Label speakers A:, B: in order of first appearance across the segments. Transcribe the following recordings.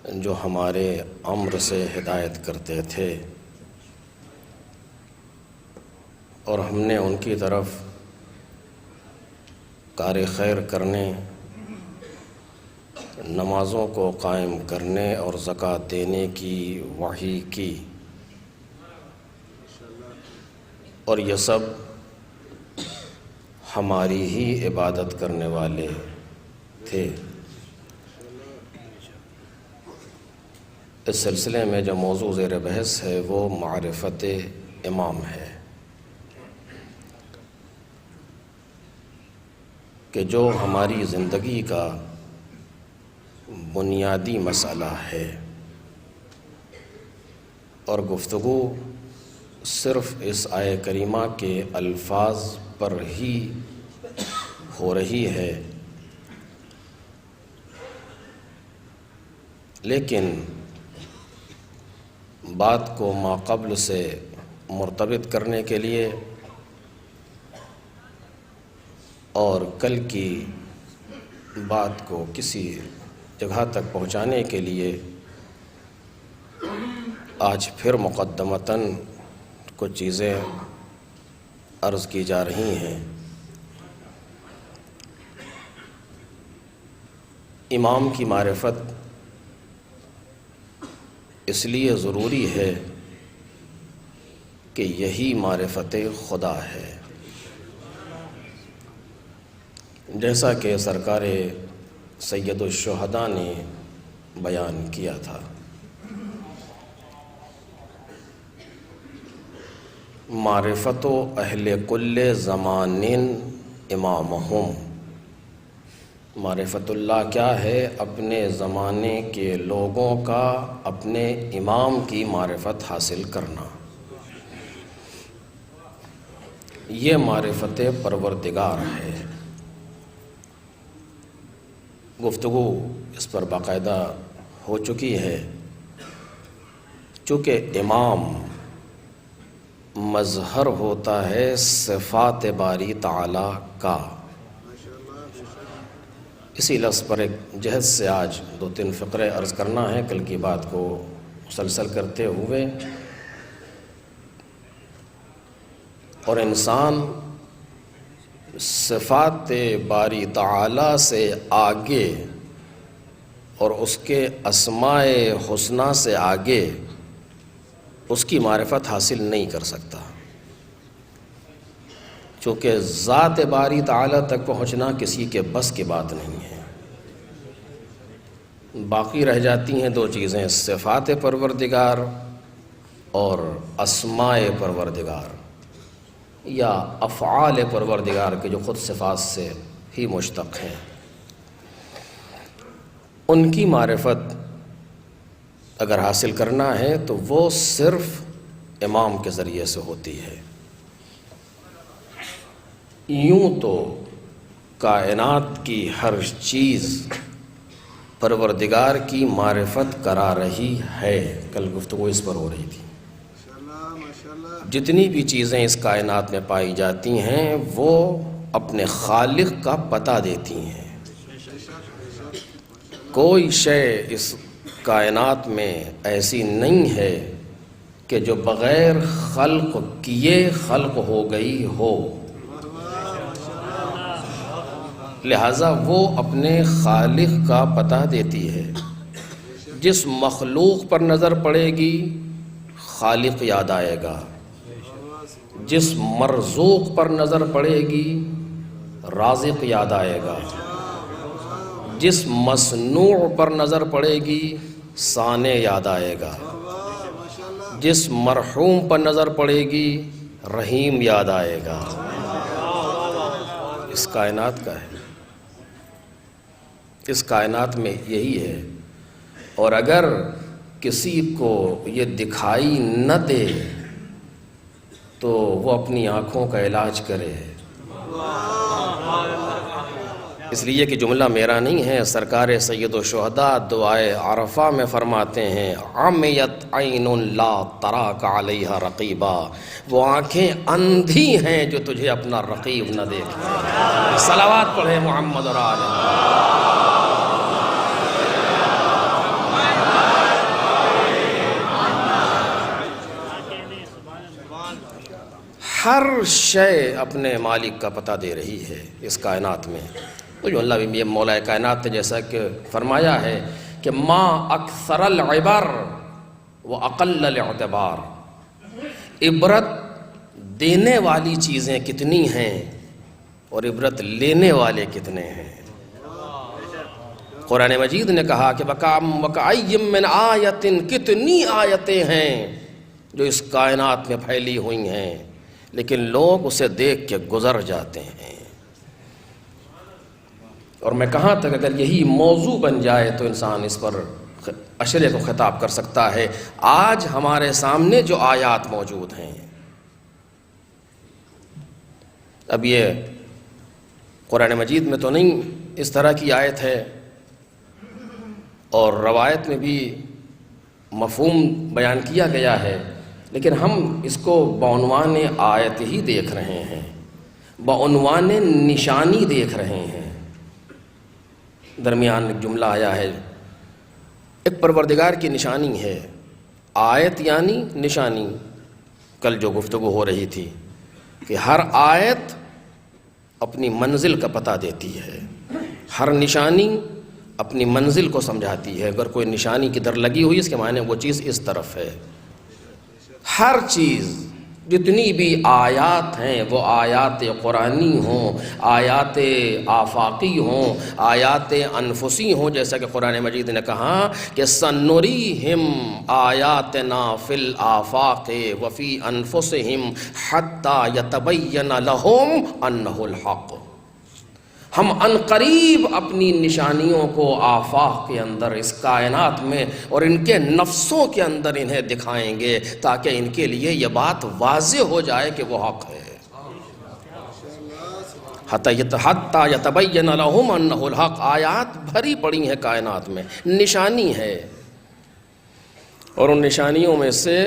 A: جو ہمارے امر سے ہدایت کرتے تھے اور ہم نے ان کی طرف کار خیر کرنے، نمازوں کو قائم کرنے اور زکوٰۃ دینے کی وحی کی، اور یہ سب ہماری ہی عبادت کرنے والے تھے۔ اس سلسلے میں جو موضوع زیر بحث ہے وہ معرفت امام ہے، کہ جو ہماری زندگی کا بنیادی مسئلہ ہے، اور گفتگو صرف اس آیہ کریمہ کے الفاظ پر ہی ہو رہی ہے، لیکن بات کو ماقبل سے مرتبط کرنے کے لیے اور کل کی بات کو کسی جگہ تک پہنچانے کے لیے آج پھر مقدمتاً کچھ چیزیں عرض کی جا رہی ہیں۔ امام کی معرفت اس لیے ضروری ہے کہ یہی معرفت خدا ہے، جیسا کہ سرکار سید الشہداء نے بیان کیا تھا۔ معرفت اہل کل زمان امامہم، معرفت اللہ کیا ہے؟ اپنے زمانے کے لوگوں کا اپنے امام کی معرفت حاصل کرنا، یہ معرفت پروردگار ہے۔ گفتگو اس پر باقاعدہ ہو چکی ہے، چونکہ امام مظہر ہوتا ہے صفات باری تعالی کا۔ اسی لفظ پر ایک جہد سے آج 2-3 فقرے عرض کرنا ہے، کل کی بات کو مسلسل کرتے ہوئے۔ اور انسان صفات باری تعالی سے آگے اور اس کے اسماء حسنی سے آگے اس کی معرفت حاصل نہیں کر سکتا، چونکہ ذات باری تعالی تک پہنچنا کسی کے بس کی بات نہیں ہے۔ باقی رہ جاتی ہیں 2 چیزیں، صفات پروردگار اور اسماء پروردگار، یا افعال پروردگار کے جو خود صفات سے ہی مشتق ہیں۔ ان کی معرفت اگر حاصل کرنا ہے تو وہ صرف امام کے ذریعے سے ہوتی ہے۔ یوں تو کائنات کی ہر چیز پروردگار کی معرفت کرا رہی ہے، کل گفتگو اس پر ہو رہی تھی۔ جتنی بھی چیزیں اس کائنات میں پائی جاتی ہیں وہ اپنے خالق کا پتہ دیتی ہیں۔ کوئی شے اس کائنات میں ایسی نہیں ہے کہ جو بغیر خلق کیے خلق ہو گئی ہو، لہذا وہ اپنے خالق کا پتہ دیتی ہے۔ جس مخلوق پر نظر پڑے گی خالق یاد آئے گا، جس مرزوق پر نظر پڑے گی رازق یاد آئے گا، جس مصنوع پر نظر پڑے گی صانع یاد آئے گا، جس مرحوم پر نظر پڑے گی رحیم یاد آئے گا۔ اس کائنات کا ہے، اس کائنات میں یہی ہے۔ اور اگر کسی کو یہ دکھائی نہ دے تو وہ اپنی آنکھوں کا علاج کرے۔ اس لیے کہ جملہ میرا نہیں ہے، سرکار سید الشہداء دعائے عرفہ میں فرماتے ہیں عمیت عین لا تراک علیہا رقیبا، وہ آنکھیں اندھی ہیں جو تجھے اپنا رقیب نہ دیکھیں۔ صلوات پڑھیں محمد اور آل محمد۔ ہر شے اپنے مالک کا پتہ دے رہی ہے اس کائنات میں. تو جو اللہ بھی مولا کائنات نے جیسا کہ فرمایا ہے کہ ما اکثر العبر و اقل الاعتبار، عبرت دینے والی چیزیں کتنی ہیں اور عبرت لینے والے کتنے ہیں. قرآن مجید نے کہا کہ وَكَأَيٍّ مِّنْ آیَةٍ، کتنی آیتیں ہیں جو اس کائنات میں پھیلی ہوئی ہیں، لیکن لوگ اسے دیکھ کے گزر جاتے ہیں. اور میں کہاں تک اگر یہی موضوع بن جائے تو انسان اس پر عشرے کو خطاب کر سکتا ہے. آج ہمارے سامنے جو آیات موجود ہیں، اب یہ قرآن مجید میں تو نہیں اس طرح کی آیت ہے، اور روایت میں بھی مفہوم بیان کیا گیا ہے، لیکن ہم اس کو بعنوان آیت ہی دیکھ رہے ہیں، بعنوان نشانی دیکھ رہے ہیں. درمیان ایک جملہ آیا ہے، ایک پروردگار کی نشانی ہے. آیت یعنی نشانی. کل جو گفتگو ہو رہی تھی کہ ہر آیت اپنی منزل کا پتہ دیتی ہے، ہر نشانی اپنی منزل کو سمجھاتی ہے. اگر کوئی نشانی کدھر لگی ہوئی اس کے معنی وہ چیز اس طرف ہے. ہر چیز جتنی بھی آیات ہیں وہ آیات قرآنی ہوں، آیات آفاقی ہوں، آیات انفسی ہوں، جیسا کہ قرآن مجید نے کہا کہ سنریہم آیاتنا فی الآفاق وفی انفسہم حتی یتبین لہم انہ الحق. ہم عنقریب اپنی نشانیوں کو آفاق کے اندر، اس کائنات میں اور ان کے نفسوں کے اندر انہیں دکھائیں گے تاکہ ان کے لیے یہ بات واضح ہو جائے کہ وہ حق ہے. حتی یتبین لہم انہ الحق. آیات بھری پڑی ہیں کائنات میں، نشانی ہے. اور ان نشانیوں میں سے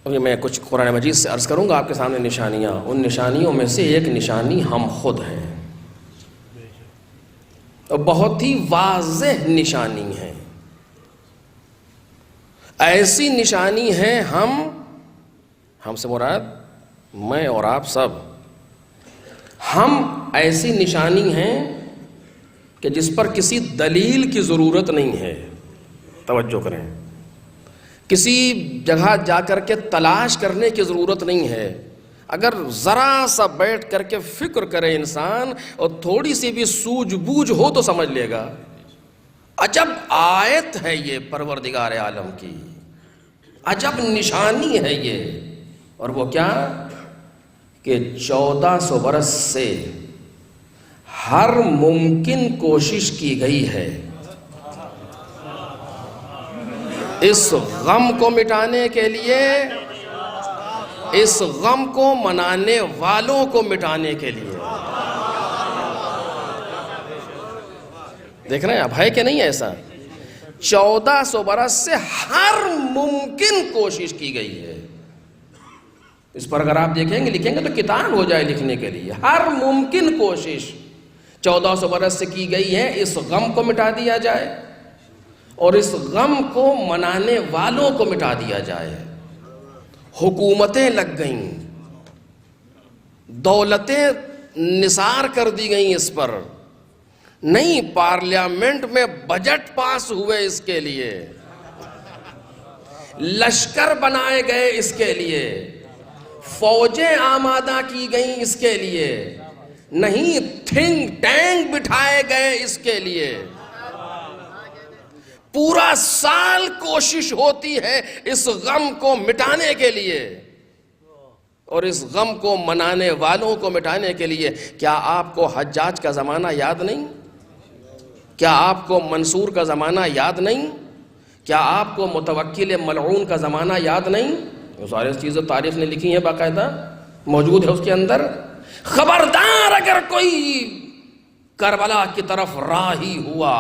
A: میں کچھ قرآن مجید سے عرض کروں گا آپ کے سامنے نشانیاں. ان نشانیوں میں سے ایک نشانی ہم خود ہیں، بہت ہی واضح نشانی ہے. ایسی نشانی ہے ہم سے مراد میں اور آپ سب. ہم ایسی نشانی ہیں کہ جس پر کسی دلیل کی ضرورت نہیں ہے. توجہ کریں، کسی جگہ جا کر کے تلاش کرنے کی ضرورت نہیں ہے. اگر ذرا سا بیٹھ کر کے فکر کرے انسان اور تھوڑی سی بھی سوجھ بوجھ ہو تو سمجھ لے گا عجب آیت ہے یہ پروردگار عالم کی، عجب نشانی ہے یہ. اور وہ کیا کہ 1400 برس سے ہر ممکن کوشش کی گئی ہے اس غم کو مٹانے کے لیے، اس غم کو منانے والوں کو مٹانے کے لیے. دیکھ رہے ہیں اب ہے کہ نہیں ایسا؟ 1400 برس سے ہر ممکن کوشش کی گئی ہے. اس پر اگر آپ دیکھیں گے لکھیں گے تو کتاب ہو جائے لکھنے کے لیے. ہر ممکن کوشش 1400 برس سے کی گئی ہے اس غم کو مٹا دیا جائے اور اس غم کو منانے والوں کو مٹا دیا جائے. حکومتیں لگ گئیں، دولتیں نثار کر دی گئیں اس پر. نہیں، پارلیمنٹ میں بجٹ پاس ہوئے اس کے لیے، لشکر بنائے گئے اس کے لیے، فوجیں آمادہ کی گئیں اس کے لیے. نہیں، تھنک ٹینک بٹھائے گئے اس کے لیے. پورا سال کوشش ہوتی ہے اس غم کو مٹانے کے لیے اور اس غم کو منانے والوں کو مٹانے کے لیے. کیا آپ کو حجاج کا زمانہ یاد نہیں؟ کیا آپ کو منصور کا زمانہ یاد نہیں؟ کیا آپ کو متوکل ملعون کا زمانہ یاد نہیں؟ وہ ساری چیزیں تاریخ نے لکھی ہیں، باقاعدہ موجود ہے اس کے اندر. خبردار اگر کوئی کربلا کی طرف راہی ہوا،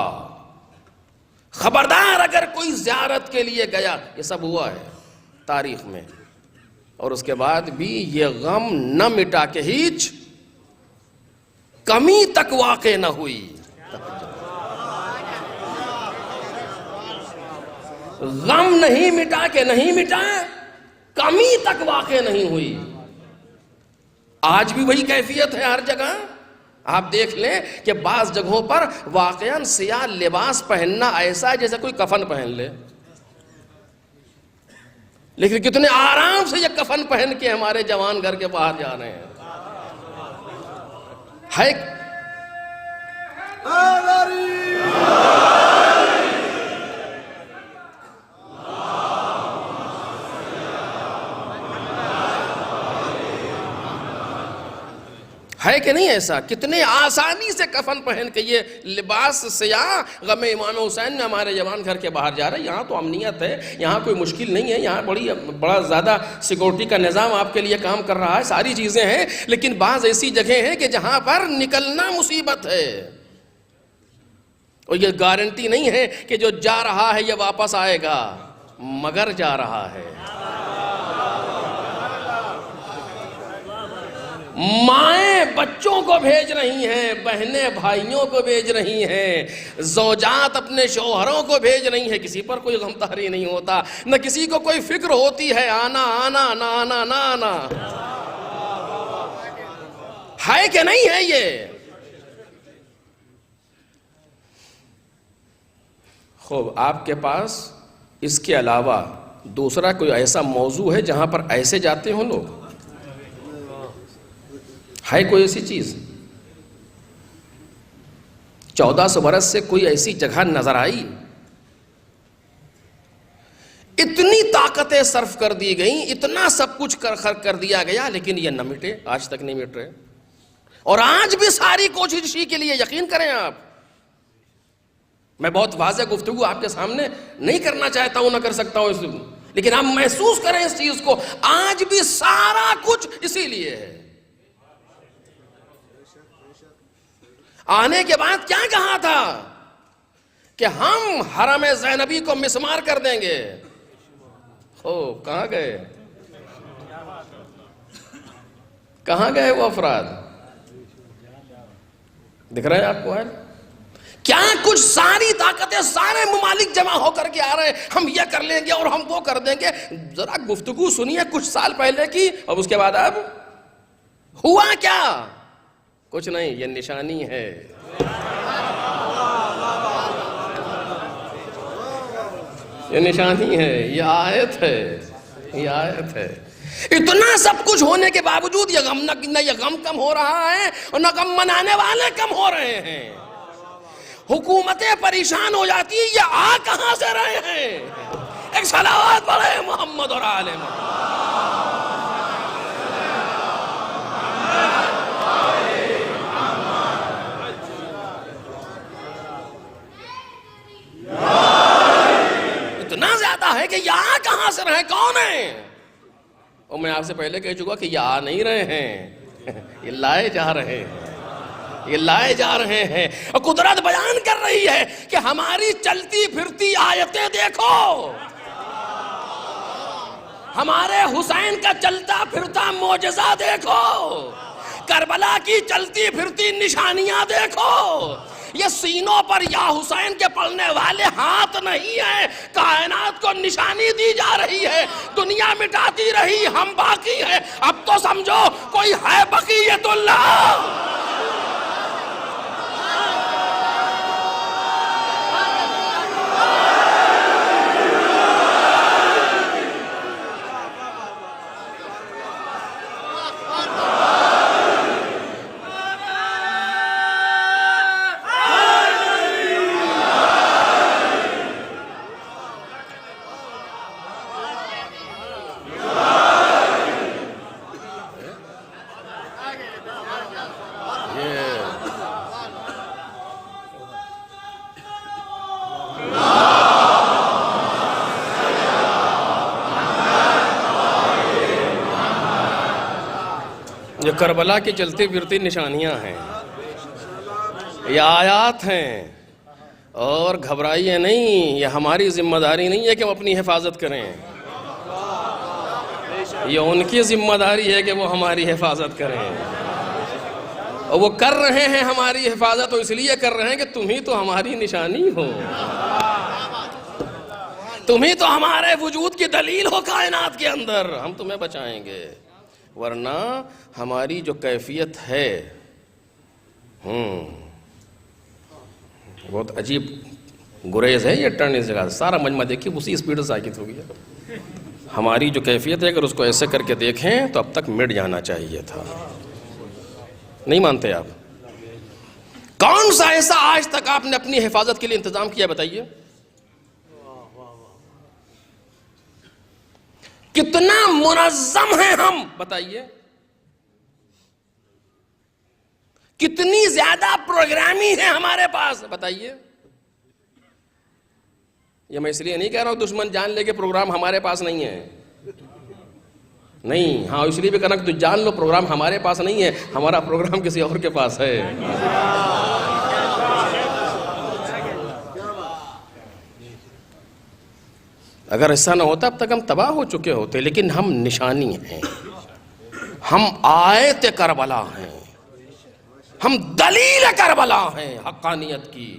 A: خبردار اگر کوئی زیارت کے لیے گیا، یہ سب ہوا ہے تاریخ میں. اور اس کے بعد بھی یہ غم نہ مٹا کے ہیچ کمی تک واقع نہ ہوئی. غم نہیں مٹا کے نہیں مٹا، کمی تک واقع نہیں ہوئی. آج بھی وہی کیفیت ہے ہر جگہ. آپ دیکھ لیں کہ بعض جگہوں پر واقعاً سیاہ لباس پہننا ایسا ہے جیسے کوئی کفن پہن لے، لیکن کتنے آرام سے یہ کفن پہن کے ہمارے جوان گھر کے باہر جا رہے ہیں. ہے کہ نہیں ایسا؟ کتنے آسانی سے کفن پہن کے یہ لباس سیاہ غم امام حسین میں ہمارے جوان گھر کے باہر جا رہے ہیں. یہاں تو امنیت ہے، یہاں کوئی مشکل نہیں ہے، یہاں بڑا زیادہ سیکورٹی کا نظام آپ کے لیے کام کر رہا ہے، ساری چیزیں ہیں. لیکن بعض ایسی جگہیں ہیں کہ جہاں پر نکلنا مصیبت ہے، اور یہ گارنٹی نہیں ہے کہ جو جا رہا ہے یہ واپس آئے گا، مگر جا رہا ہے. مائیں بچوں کو بھیج رہی ہیں، بہنیں بھائیوں کو بھیج رہی ہیں، زوجات اپنے شوہروں کو بھیج رہی ہیں. کسی پر کوئی غمطاری نہیں ہوتا، نہ کسی کو کوئی فکر ہوتی ہے آنا آنا نہ آنا نہ آنا. ہے کہ نہیں ہے یہ؟ خوب، آپ کے پاس اس کے علاوہ دوسرا کوئی ایسا موضوع ہے جہاں پر ایسے جاتے ہوں لوگ؟ ہے کوئی ایسی چیز؟ 1400 برس سے کوئی ایسی جگہ نظر آئی؟ اتنی طاقتیں صرف کر دی گئیں، اتنا سب کچھ کر دیا گیا، لیکن یہ نہ مٹے، آج تک نہیں مٹ رہے. اور آج بھی ساری کوشش اسی کے لیے. یقین کریں آپ، میں بہت واضح گفتگو آپ کے سامنے نہیں کرنا چاہتا ہوں، نہ کر سکتا ہوں، لیکن آپ محسوس کریں اس چیز کو. آج بھی سارا کچھ اسی لیے ہے. آنے کے بعد کیا کہا تھا کہ ہم حرم زینبی کو مسمار کر دیں گے. کہاں گئے؟ کہاں گئے وہ افراد؟ دکھ رہے ہیں آپ کو؟ کیا کچھ ساری طاقتیں، سارے ممالک جمع ہو کر کے آ رہے ہیں، ہم یہ کر لیں گے اور ہم وہ کر دیں گے. ذرا گفتگو سنیے کچھ سال پہلے کی، اور اس کے بعد اب ہوا کیا؟ کچھ نہیں. یہ نشانی ہے. یہ نشانی ہے، یہ آیت ہے، یہ آیت ہے. اتنا سب کچھ ہونے کے باوجود یہ غم نہ یہ غم کم ہو رہا ہے، اور نہ غم منانے والے کم ہو رہے ہیں. حکومتیں پریشان ہو جاتی ہیں، یہ آ کہاں سے رہے ہیں؟ ایک صلوات پڑھے محمد اور آل محمد. اتنا زیادہ ہے کہ یہ آ کہاں سے رہے، کون ہیں؟ اور میں آپ سے پہلے کہہ چکا کہ یہ آ نہیں رہے ہیں، یہ لائے جا رہے ہیں، یہ لائے جا رہے ہیں. اور قدرت بیان کر رہی ہے کہ ہماری چلتی پھرتی آیتیں دیکھو، ہمارے حسین کا چلتا پھرتا معجزہ دیکھو، کربلا کی چلتی پھرتی نشانیاں دیکھو. یہ سینوں پر یا حسین کے پڑھنے والے ہاتھ نہیں ہیں، کائنات کو نشانی دی جا رہی ہے. دنیا مٹاتی رہی، ہم باقی ہیں. اب تو سمجھو کوئی ہے بقیت اللہ. یہ کربلا کی چلتی پھرتی نشانیاں ہیں، یہ آیات ہیں. اور گھبرائیے نہیں، یہ ہماری ذمہ داری نہیں ہے کہ ہم اپنی حفاظت کریں، یہ ان کی ذمہ داری ہے کہ وہ ہماری حفاظت کریں. اور وہ کر رہے ہیں ہماری حفاظت، تو اس لیے کر رہے ہیں کہ تم ہی تو ہماری نشانی ہو، تم ہی تو ہمارے وجود کی دلیل ہو کائنات کے اندر. ہم تمہیں بچائیں گے. ورنہ ہماری جو کیفیت ہے بہت عجیب گریز ہے یہ ٹرن اس جگہ، سارا مجمع دیکھیے اسی اسپیڈ سے ساکت ہو گیا. ہماری جو کیفیت ہے اگر اس کو ایسے کر کے دیکھیں تو اب تک مٹ جانا چاہیے تھا. نہیں مانتے آپ؟ کون سا ایسا آج تک آپ نے اپنی حفاظت کے لیے انتظام کیا بتائیے؟ کتنا منظم ہیں ہم بتائیے؟ کتنی زیادہ پروگرامی ہے ہمارے پاس بتائیے؟ یہ میں اس لیے نہیں کہہ رہا ہوں دشمن جان لے کہ پروگرام ہمارے پاس نہیں ہے. نہیں، ہاں اس لیے بھی کہنا کہ تو جان لو پروگرام ہمارے پاس نہیں ہے، ہمارا پروگرام کسی اور کے پاس ہے. اگر ایسا نہ ہوتا اب تک ہم تباہ ہو چکے ہوتے. لیکن ہم نشانی ہیں، ہم آیت کربلا ہیں، ہم دلیل کربلا ہیں حقانیت کی،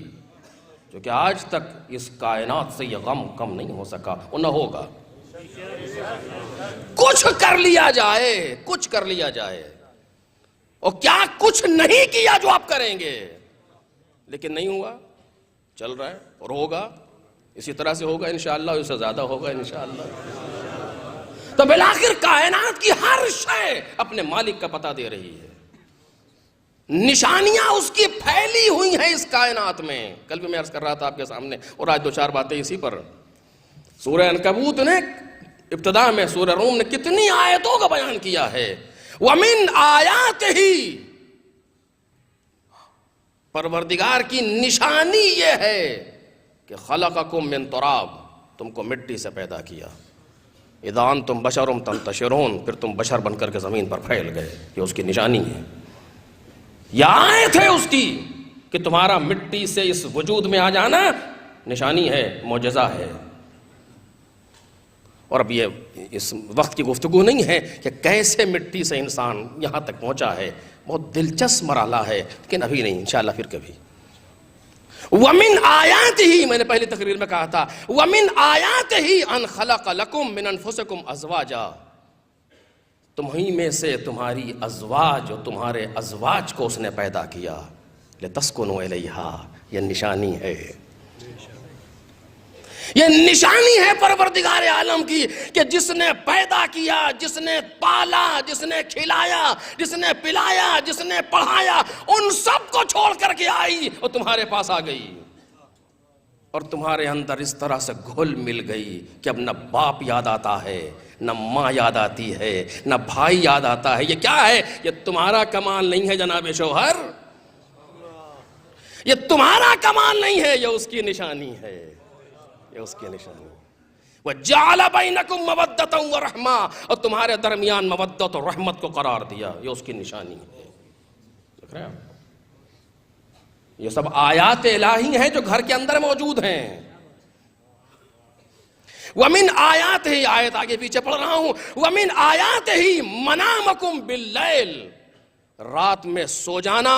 A: جو کہ آج تک اس کائنات سے یہ غم کم نہیں ہو سکا اور نہ ہوگا. کچھ کر لیا جائے، کچھ کر لیا جائے، اور کیا کچھ نہیں کیا جو آپ کریں گے، لیکن نہیں ہوا، چل رہا ہے اور ہوگا، اسی طرح سے ہوگا انشاءاللہ، اس سے زیادہ ہوگا انشاءاللہ. تو بالآخر کائنات کی ہر شے اپنے مالک کا پتہ دے رہی ہے. نشانیاں اس کی پھیلی ہوئی ہیں اس کائنات میں. کل بھی میں عرض کر رہا تھا آپ کے سامنے، اور آج دو چار باتیں اسی پر. سورہ عنکبوت نے ابتدا میں، سورہ روم نے کتنی آیتوں کا بیان کیا ہے. وَمِنْ آیَاتِهِ، پروردگار کی نشانی یہ ہے کہ خلقکم من تراب، تم کو مٹی سے پیدا کیا. اذا انتم بشر تنتشرون، پھر تم بشر بن کر کے زمین پر پھیل گئے. یہ اس کی نشانی ہے. یہ آیت ہے اس کی کہ تمہارا مٹی سے اس وجود میں آ جانا نشانی ہے، معجزہ ہے. اور اب یہ اس وقت کی گفتگو نہیں ہے کہ کیسے مٹی سے انسان یہاں تک پہنچا ہے، بہت دلچسپ مرحلہ ہے، لیکن ابھی نہیں، انشاءاللہ پھر کبھی. وَمِنْ آیَاتِهِ، میں نے پہلی تقریر میں کہا تھا وَمِنْ آیَاتِهِ أَنْ خَلَقَ لَكُمْ مِنْ أَنفُسِكُمْ أَزْوَاجًا، تمہیں میں سے تمہاری ازواج اور تمہارے ازواج کو اس نے پیدا کیا. لِتَسْكُنُوا إِلَيْهَا، یہ نشانی ہے، یہ نشانی ہے پروردگار عالم کی کہ جس نے پیدا کیا، جس نے پالا، جس نے کھلایا، جس نے پلایا، جس نے پڑھایا، ان سب کو چھوڑ کر کے آئی اور تمہارے پاس آ گئی، اور تمہارے اندر اس طرح سے گھل مل گئی کہ اب نہ باپ یاد آتا ہے، نہ ماں یاد آتی ہے، نہ بھائی یاد آتا ہے. یہ کیا ہے؟ یہ تمہارا کمال نہیں ہے جناب شوہر، یہ تمہارا کمال نہیں ہے، یہ اس کی نشانی ہے، یہ اس کی نشانی. وَجَعَلَ بَيْنَكُمْ مَوَدَّةً وَرَحْمَةً، اور تمہارے درمیان مودت اور رحمت کو قرار دیا. یہ اس کی نشانی ہے. دیکھ رہے ہیں آپ؟ یہ سب آیات الہی ہیں جو گھر کے اندر موجود ہیں. وَمِنْ آیَاتِهِ، آیت آگے پیچھے پڑھ رہا ہوں، وَمِنْ آیَاتِهِ مَنَامَكُمْ بِاللَّيْلِ، رات میں سو جانا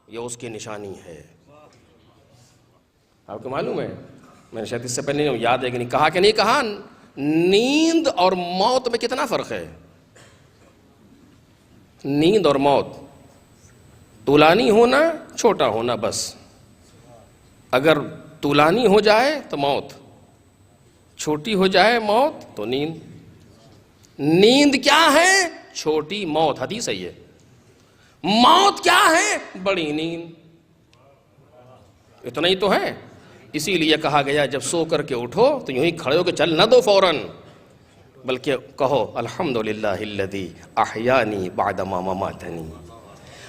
A: یہ اس کی نشانی ہے. آپ کو معلوم ہے، میں نے شاید اس سے پہلے یاد ہے کہ نہیں کہا کہ نہیں کہا، نیند اور موت میں کتنا فرق ہے. نیند اور موت، طولانی ہونا، چھوٹا ہونا، بس. اگر طولانی ہو جائے تو موت، چھوٹی ہو جائے موت تو نیند. نیند کیا ہے؟ چھوٹی موت، حدیث ہے یہ. موت کیا ہے؟ بڑی نیند. اتنا ہی تو ہے. اسی لیے کہا گیا جب سو کر کے اٹھو تو یوں ہی کھڑے ہو کے چل نہ دو فوراً، بلکہ کہو الحمدللہ الذی احیانی بعد ما اماتنی.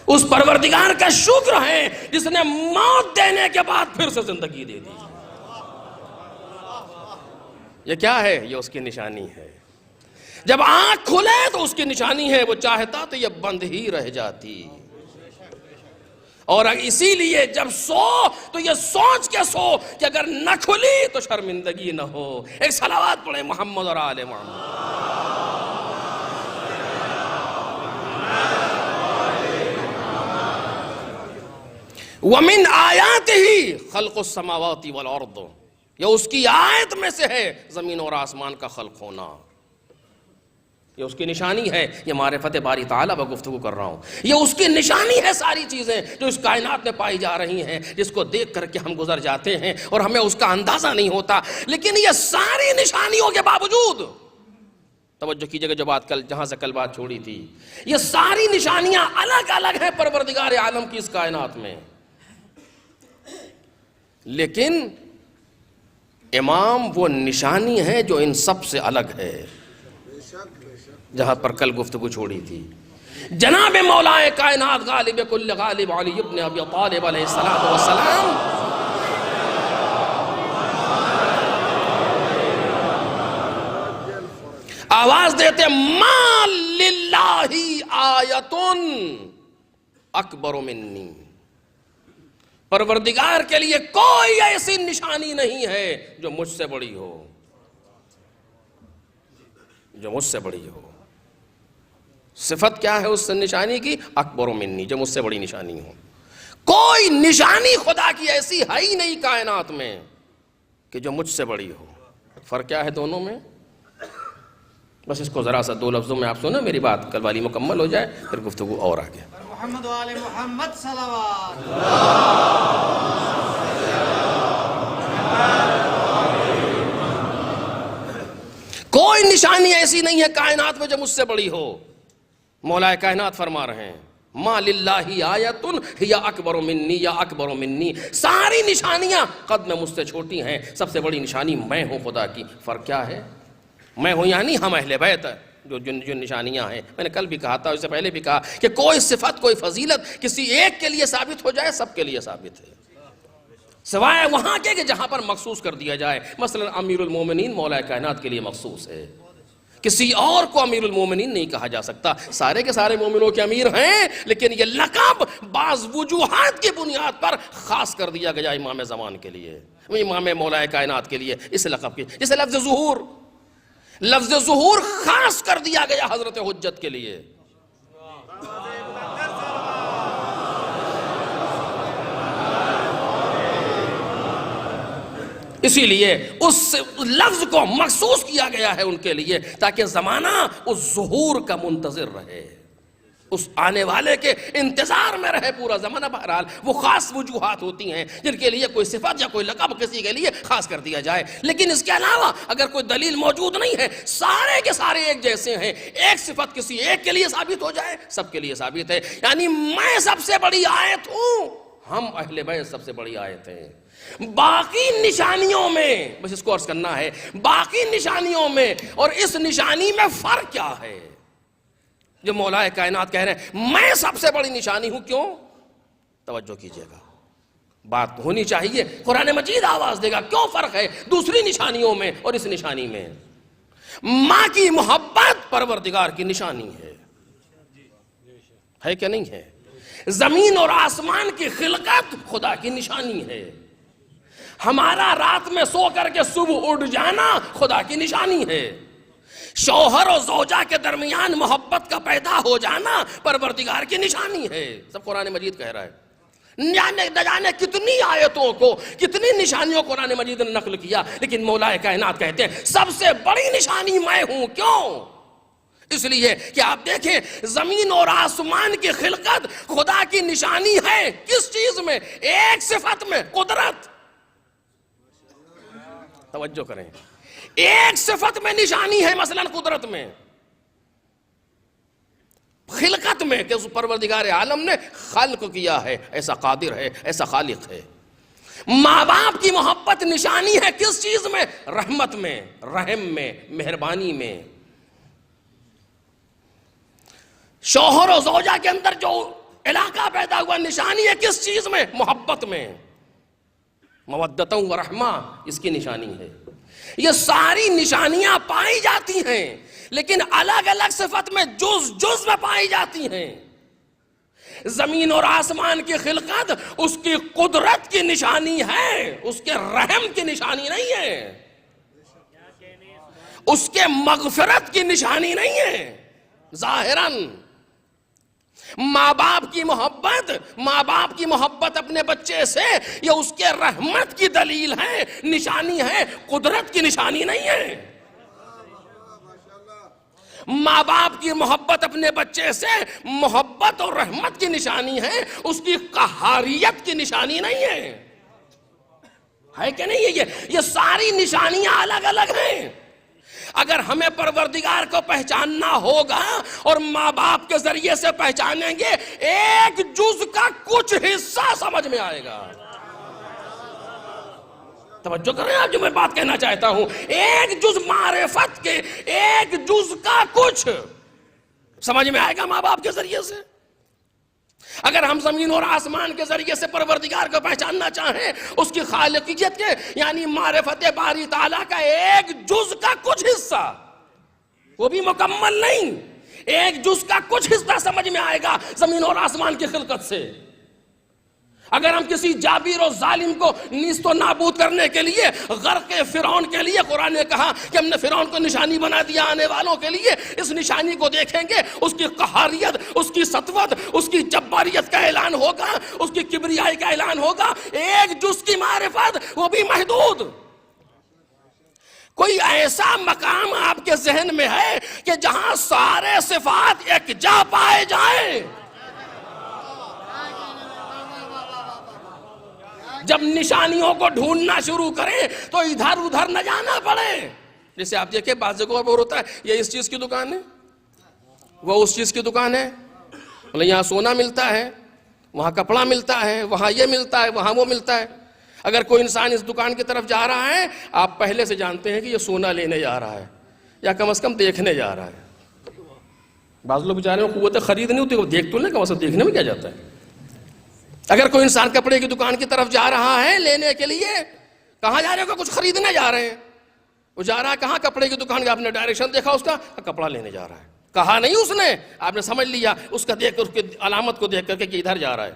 A: اس پروردگار کا شکر ہے جس نے موت دینے کے بعد پھر سے زندگی دے دی. یہ کیا ہے؟ یہ اس کی نشانی ہے. جب آنکھ کھلے تو اس کی نشانی ہے، وہ چاہتا تو یہ بند ہی رہ جاتی. اور اسی لیے جب سو تو یہ سوچ کے سو کہ اگر نہ کھلی تو شرمندگی نہ ہو. ایک صلوات پڑھیں محمد اور آل محمد. وَمِنْ آیَاتِهِ خَلْقُ السَّمَاوَاتِ وَالْأَرْضِ، یہ اس کی آیت میں سے ہے زمین اور آسمان کا خلق ہونا. یہ اس کی نشانی ہے. یہ معرفت باری تعالیٰ پر گفتگو کر رہا ہوں. یہ اس کی نشانی ہے ساری چیزیں جو اس کائنات میں پائی جا رہی ہیں، جس کو دیکھ کر کے ہم گزر جاتے ہیں اور ہمیں اس کا اندازہ نہیں ہوتا. لیکن یہ ساری نشانیوں کے باوجود، توجہ کیجئے گا جو بات کل جہاں سے کل بات چھوڑی تھی، یہ ساری نشانیاں الگ الگ ہیں پروردگار عالم کی اس کائنات میں، لیکن امام وہ نشانی ہے جو ان سب سے الگ ہے. جہاں پر کل گفتگو چھوڑی تھی، جناب مولا کائنات غالب کل غالب علی ابن ابی طالب علیہ السلام آواز دیتے ما للہ آیت اکبر منی، پروردگار کے لیے کوئی ایسی نشانی نہیں ہے جو مجھ سے بڑی ہو، جو مجھ سے بڑی ہو. صفت کیا ہے اس نشانی کی؟ اکبر منی، جو مجھ سے بڑی نشانی ہو. کوئی نشانی خدا کی ایسی ہے ہی نہیں کائنات میں کہ جو مجھ سے بڑی ہو. فرق کیا ہے دونوں میں؟ بس اس کو ذرا سا دو لفظوں میں آپ سنیں، میری بات کل والی مکمل ہو جائے، پھر گفتگو اور آگے.
B: محمد و آل محمد صلوات.
A: کوئی نشانی ایسی نہیں ہے کائنات میں جو مجھ سے بڑی ہو. مولا کائنات فرما رہے ہیں ما للہ آیت ہی اکبر منی یا اکبر منی، ساری نشانیاں قد میں مجھ سے چھوٹی ہیں، سب سے بڑی نشانی میں ہوں خدا کی. فرق کیا ہے؟ میں ہوں یعنی ہم اہل بیت جو نشانیاں ہیں. میں نے کل بھی کہا تھا، اس سے پہلے بھی کہا کہ کوئی صفت کوئی فضیلت کسی ایک کے لیے ثابت ہو جائے سب کے لیے ثابت ہے، سوائے وہاں کے کہ جہاں پر مخصوص کر دیا جائے. مثلا امیر المومنین مولا کائنات کے لیے مخصوص ہے، کسی اور کو امیر المومنین نہیں کہا جا سکتا. سارے کے سارے مومنوں کے امیر ہیں، لیکن یہ لقب بعض وجوہات کی بنیاد پر خاص کر دیا گیا امام زمان کے لیے، امام مولا کائنات کے لیے اس لقب کی. جیسے لفظ ظہور خاص کر دیا گیا حضرت حجت کے لیے. اسی لیے اس لفظ کو مخصوص کیا گیا ہے ان کے لیے، تاکہ زمانہ اس ظہور کا منتظر رہے، اس آنے والے کے انتظار میں رہے پورا زمانہ. بہرحال وہ خاص وجوہات ہوتی ہیں جن کے لیے کوئی صفت یا کوئی لقب کسی کے لیے خاص کر دیا جائے. لیکن اس کے علاوہ اگر کوئی دلیل موجود نہیں ہے، سارے کے سارے ایک جیسے ہیں، ایک صفت کسی ایک کے لیے ثابت ہو جائے سب کے لیے ثابت ہے. یعنی میں سب سے بڑی آیت ہوں، ہم اہل بیت سب سے بڑی آیت ہیں. باقی نشانیوں میں، بس اس کو عرض کرنا ہے، باقی نشانیوں میں اور اس نشانی میں فرق کیا ہے جو مولا کائنات کہہ رہے ہیں میں سب سے بڑی نشانی ہوں. کیوں؟ توجہ کیجئے گا، بات ہونی چاہیے. قرآن مجید آواز دے گا کیوں فرق ہے دوسری نشانیوں میں اور اس نشانی میں. ماں کی محبت پروردگار کی نشانی ہے کہ نہیں ہے؟ زمین اور آسمان کی خلقت خدا کی نشانی ہے. ہمارا رات میں سو کر کے صبح اٹھ جانا خدا کی نشانی ہے. شوہر اور زوجہ کے درمیان محبت کا پیدا ہو جانا پروردگار کی نشانی ہے. سب قرآن مجید کہہ رہا ہے. جانے کتنی آیتوں کو، کتنی نشانیوں قرآن مجید نے نقل کیا، لیکن مولا کائنات کہتے ہیں سب سے بڑی نشانی میں ہوں. کیوں؟ اس لیے کہ آپ دیکھیں زمین اور آسمان کی خلقت خدا کی نشانی ہے. کس چیز میں؟ ایک صفت میں، قدرت. توجہ کریں، ایک صفت میں نشانی ہے، مثلا قدرت میں، خلقت میں، کہ پروردگار عالم نے خلق کیا ہے، ایسا قادر ہے، ایسا خالق ہے. ماں باپ کی محبت نشانی ہے کس چیز میں؟ رحمت میں، رحم میں، مہربانی میں. شوہر و زوجہ کے اندر جو علاقہ پیدا ہوا نشانی ہے کس چیز میں؟ محبت میں. مودتاً و رحمہ اس کی نشانی ہے. یہ ساری نشانیاں پائی جاتی ہیں، لیکن الگ الگ صفت میں جز میں پائی جاتی ہیں. زمین اور آسمان کی خلقت اس کی قدرت کی نشانی ہے، اس کے رحم کی نشانی نہیں ہے، اس کے مغفرت کی نشانی نہیں ہے. ظاہراً ماں باپ کی محبت اپنے بچے سے یہ اس کے رحمت کی دلیل ہے، نشانی ہے، قدرت کی نشانی نہیں ہے. ماں باپ کی محبت اپنے بچے سے محبت اور رحمت کی نشانی ہے، اس کی قہاریت کی نشانی نہیں ہے کہ نہیں؟ یہ ساری نشانیاں الگ الگ ہیں۔ اگر ہمیں پروردگار کو پہچاننا ہوگا اور ماں باپ کے ذریعے سے پہچانیں گے، ایک جز کا کچھ حصہ سمجھ میں آئے گا۔ توجہ کریں آپ جو میں بات کہنا چاہتا ہوں، ایک جز معرفت کے، ایک جز کا کچھ سمجھ میں آئے گا ماں باپ کے ذریعے سے۔ اگر ہم زمین اور آسمان کے ذریعے سے پروردگار کو پہچاننا چاہیں، اس کی خالقیت کے یعنی معرفت باری تعالیٰ کا ایک جز کا کچھ حصہ، وہ بھی مکمل نہیں، ایک جز کا کچھ حصہ سمجھ میں آئے گا زمین اور آسمان کی خلقت سے۔ اگر ہم کسی جابر و ظالم کو نیست و نابود کرنے کے لیے، غرق فرعون کے لیے، قرآن نے کہا کہ ہم نے فرعون کو نشانی بنا دیا آنے والوں کے لیے، اس نشانی کو دیکھیں گے، اس کی قہاریت، اس کی سطوت، اس کی جباریت کا اعلان ہوگا، اس کی کبریائی کا اعلان ہوگا۔ ایک جز کی معرفت، وہ بھی محدود۔ کوئی ایسا مقام آپ کے ذہن میں ہے کہ جہاں سارے صفات یکجا پائے جائیں؟ جب نشانیوں کو ڈھونڈنا شروع کریں تو ادھر ادھر نہ جانا پڑے۔ جیسے آپ دیکھیں بعض جگہوں پر ہوتا ہے، یہ اس چیز کی دکان ہے، وہ اس چیز کی دکان ہے، مطلب یہاں سونا ملتا ہے، وہاں کپڑا ملتا ہے، وہاں یہ ملتا ہے، وہاں وہ ملتا ہے۔ اگر کوئی انسان اس دکان کی طرف جا رہا ہے، آپ پہلے سے جانتے ہیں کہ یہ سونا لینے جا رہا ہے یا کم از کم دیکھنے جا رہا ہے۔ بعض لوگ بیچارے میں قوت خرید نہیں ہوتی، وہ دیکھ تو نہیں، کم از کم دیکھنے میں کیا جاتا ہے۔ اگر کوئی انسان کپڑے کی دکان کی طرف جا رہا ہے لینے کے لیے، کہاں جا رہے ہو؟ کچھ خریدنے جا رہے ہیں۔ وہ جا رہا ہے کہاں؟ کپڑے کی دکان کا۔ آپ نے ڈائریکشن دیکھا اس کا، کپڑا لینے جا رہا ہے، کہا نہیں اس نے، آپ نے سمجھ لیا اس کا دیکھ کر، اس کی علامت کو دیکھ کر کہ ادھر جا رہا ہے۔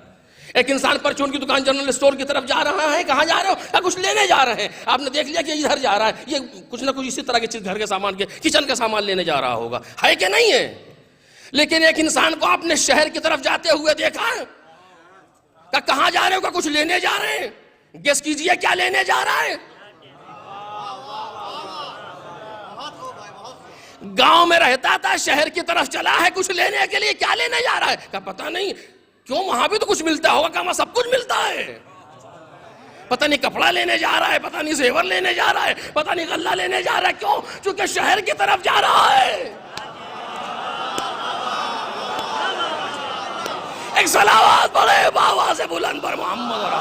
A: ایک انسان پرچون کی دکان، جنرل اسٹور کی طرف جا رہا ہے، کہاں جا رہے ہو؟ کچھ لینے جا رہے ہیں، آپ نے دیکھ لیا کہ ادھر جا رہا ہے، یہ کچھ نہ کچھ اسی طرح کی چیز، گھر کے سامان کے، کچن کا سامان لینے جا رہا ہوگا، ہے کہ نہیں ہے؟ لیکن ایک انسان کو آپ نے شہر کی طرف جاتے ہوئے دیکھا، کہاں جا رہے ہو؟ کچھ لینے جا رہے ہیں، گیس کیجئے کیا لینے جا رہا ہے؟ گاؤں میں رہتا تھا، شہر کی طرف چلا ہے کچھ لینے کے لیے، کیا لینے جا رہا ہے؟ کہا پتہ نہیں، کیوں وہاں بھی تو کچھ ملتا ہوگا؟ کہا وہاں سب کچھ ملتا ہے، پتہ نہیں کپڑا لینے جا رہا ہے، پتہ نہیں زیور لینے جا رہا ہے، پتہ نہیں غلہ لینے جا رہا ہے۔ کیوں؟ چونکہ شہر کی طرف جا رہا ہے۔ ایک صلوات پڑھے بابا سے بلند پر محمد اور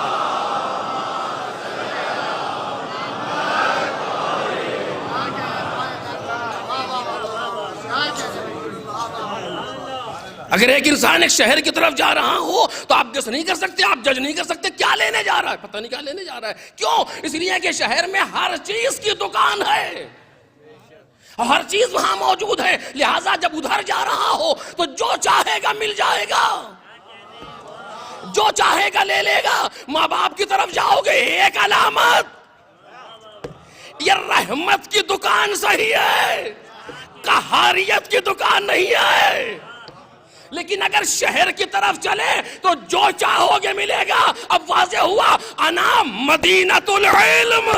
A: اگر ایک انسان ایک شہر کی طرف جا رہا ہو تو آپ گیس نہیں کر سکتے، آپ جج نہیں کر سکتے کیا لینے جا رہا ہے، پتہ نہیں کیا لینے جا رہا ہے۔ کیوں؟ اس لیے کہ شہر میں ہر چیز کی دکان ہے، ہر چیز وہاں موجود ہے، لہٰذا جب ادھر جا رہا ہو تو جو چاہے گا مل جائے گا، جو چاہے گا لے لے گا۔ ماں باپ کی طرف جاؤ گے، ایک علامت، یہ رحمت کی دکان صحیح ہے، قہاریت کی دکان نہیں ہے۔ لیکن اگر شہر کی طرف چلے تو جو چاہو گے ملے گا۔ اب واضح ہوا، انا مدینۃ العلم۔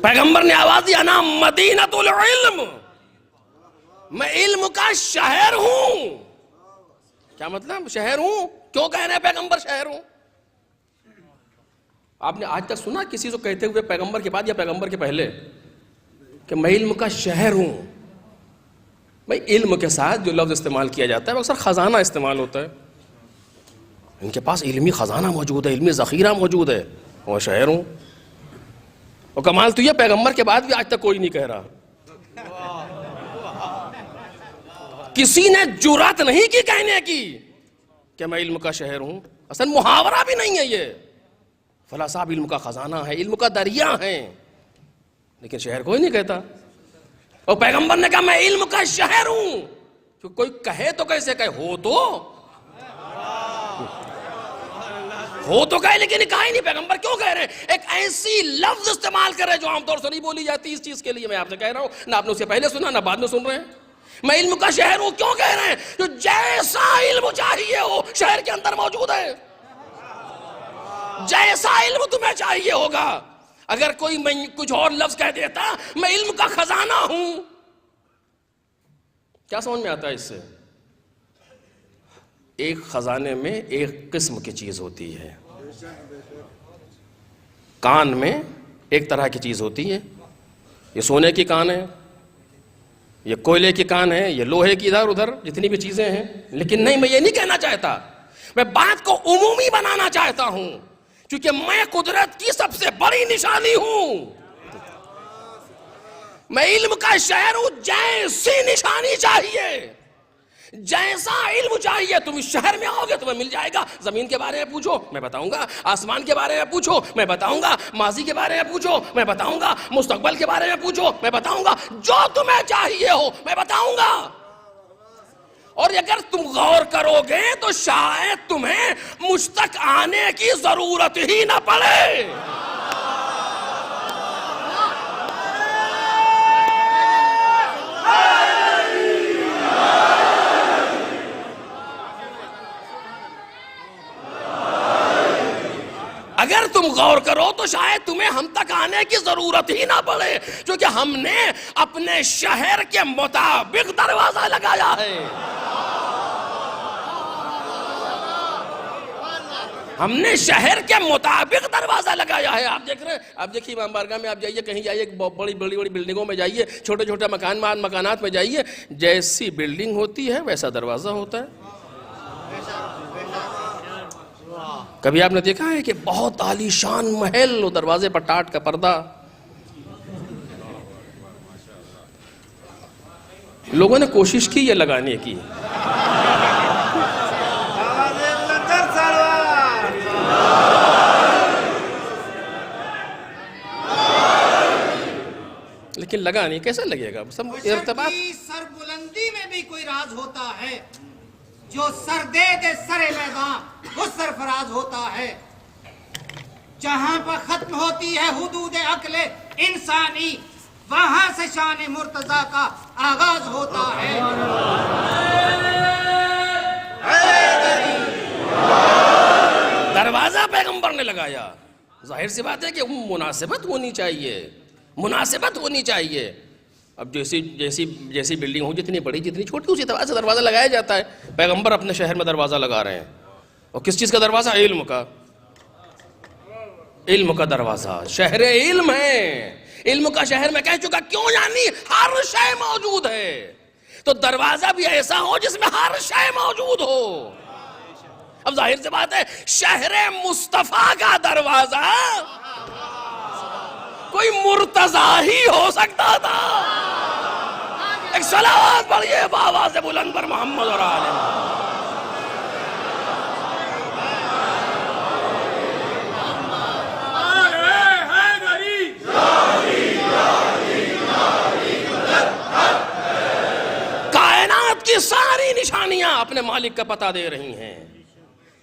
A: پیغمبر نے آواز دی، انا مدینۃ العلم، میں علم کا شہر ہوں۔ کیا مطلب شہر ہوں؟ کیوں کہہ رہے ہیں پیغمبر شہر ہوں؟ آپ نے آج تک سنا کسی کو کہتے ہوئے پیغمبر کے بعد یا پیغمبر کے پہلے کہ میں علم کا شہر ہوں؟ بھائی علم کے ساتھ جو لفظ استعمال کیا جاتا ہے وہ اکثر خزانہ استعمال ہوتا ہے، ان کے پاس علمی خزانہ موجود ہے، علمی ذخیرہ موجود ہے، وہ شہر ہوں۔ اور کمال تو یہ پیغمبر کے بعد بھی آج تک کوئی نہیں کہہ رہا، کسی نے جرات نہیں کی کہنے کی کہ میں علم کا شہر ہوں۔ اصل محاورہ بھی نہیں ہے یہ، فلاں صاحب علم کا خزانہ ہے، علم کا دریا ہے، لیکن شہر کوئی نہیں کہتا۔ اور پیغمبر نے کہا میں علم کا شہر ہوں، کہ کوئی کہے تو کیسے کہے، ہو تو ہو تو گئے لیکن کہا ہی نہیں. پیغمبر کیوں کہہ رہے ہیں؟ ایک ایسی لفظ استعمال کر رہے ہیں جو عام طور سے نہیں بولی جاتی. اس چیز کے لیے میں آپ سے کہہ رہا ہوں, نہ آپ نے اسے پہلے سنا نہ بعد میں سن رہے ہیں. میں علم کا شہر ہوں, کیوں کہہ رہے ہیں؟ جو جیسا علم چاہیے ہو شہر کے اندر موجود ہے. جیسا علم تمہیں چاہیے ہوگا. اگر کوئی میں کچھ اور لفظ کہہ دیتا, میں علم کا خزانہ ہوں. کیا سمجھ میں آتا ہے اس سے؟ ایک خزانے میں ایک قسم کی چیز ہوتی ہے. کان میں ایک طرح کی چیز ہوتی ہے. یہ سونے کی کان ہے, یہ کوئلے کی کان ہے, یہ لوہے کی ادھر ادھر جتنی بھی چیزیں ہیں. لیکن نہیں, میں یہ نہیں کہنا چاہتا. میں بات کو عمومی بنانا چاہتا ہوں, کیونکہ میں قدرت کی سب سے بڑی نشانی ہوں. میں علم کا شہر ہوں. جیسی نشانی چاہیے, جیسا علم چاہیے, تم اس شہر میں آؤ گے تمہیں مل جائے گا. زمین کے بارے میں پوچھو میں بتاؤں گا, آسمان کے بارے میں پوچھو میں بتاؤں گا, ماضی کے بارے میں پوچھو میں بتاؤں گا, مستقبل کے بارے میں پوچھو میں بتاؤں گا. جو تمہیں چاہیے ہو میں بتاؤں گا. اور اگر تم غور کرو گے تو شاید تمہیں مجھ تک آنے کی ضرورت ہی نہ پڑے. اگر تم غور کرو تو شاید تمہیں ہم تک آنے کی ضرورت ہی نہ پڑے, کیونکہ ہم نے اپنے شہر کے مطابق دروازہ لگایا ہے. ہم نے شہر کے مطابق دروازہ لگایا ہے. آپ دیکھ رہے ہیں, آپ دیکھیے امام بارگاہ میں آپ جائیے, کہیں جائیے, بڑی بڑی بڑی بلڈنگوں میں جائیے, چھوٹے چھوٹے مکانات میں جائیے, جیسی بلڈنگ ہوتی ہے ویسا دروازہ ہوتا ہے. کبھی آپ نے دیکھا ہے کہ بہت عالی شان محل, دروازے پر ٹاٹ کا پردہ, لوگوں نے کوشش کی یہ لگانے کی, لیکن لگا نہیں. کیسا لگے گا؟ سب ارتباط.
B: سر بلندی میں بھی کوئی راز ہوتا ہے, جو سر دے دے سر میدان وہ سرفراز ہوتا ہے. جہاں پر ختم ہوتی ہے حدود عقل انسانی, وہاں سے شان مرتضیٰ کا آغاز ہوتا ہے.
A: دروازہ پیغمبر نے لگایا. ظاہر سی بات ہے کہ مناسبت ہونی چاہیے, مناسبت ہونی چاہیے. اب جیسی بلڈنگ ہو, جتنی بڑی جتنی چھوٹی, اسی طرح سے دروازہ لگایا جاتا ہے. پیغمبر اپنے شہر میں دروازہ لگا رہے ہیں, اور کس چیز کا دروازہ؟ علم کا. علم کا دروازہ, شہر علم ہے. علم کا شہر میں کہہ چکا, کیوں یعنی ہر شے موجود ہے. تو دروازہ بھی ایسا ہو جس میں ہر شے موجود ہو. اب ظاہر سی بات ہے, شہر مصطفیٰ کا دروازہ کوئی مرتضیٰ ہی ہو سکتا تھا. ایک صلوات پڑھیے بآواز بلند پر محمد اور آل محمد. کائنات کی ساری نشانیاں اپنے مالک کا پتہ دے رہی ہیں.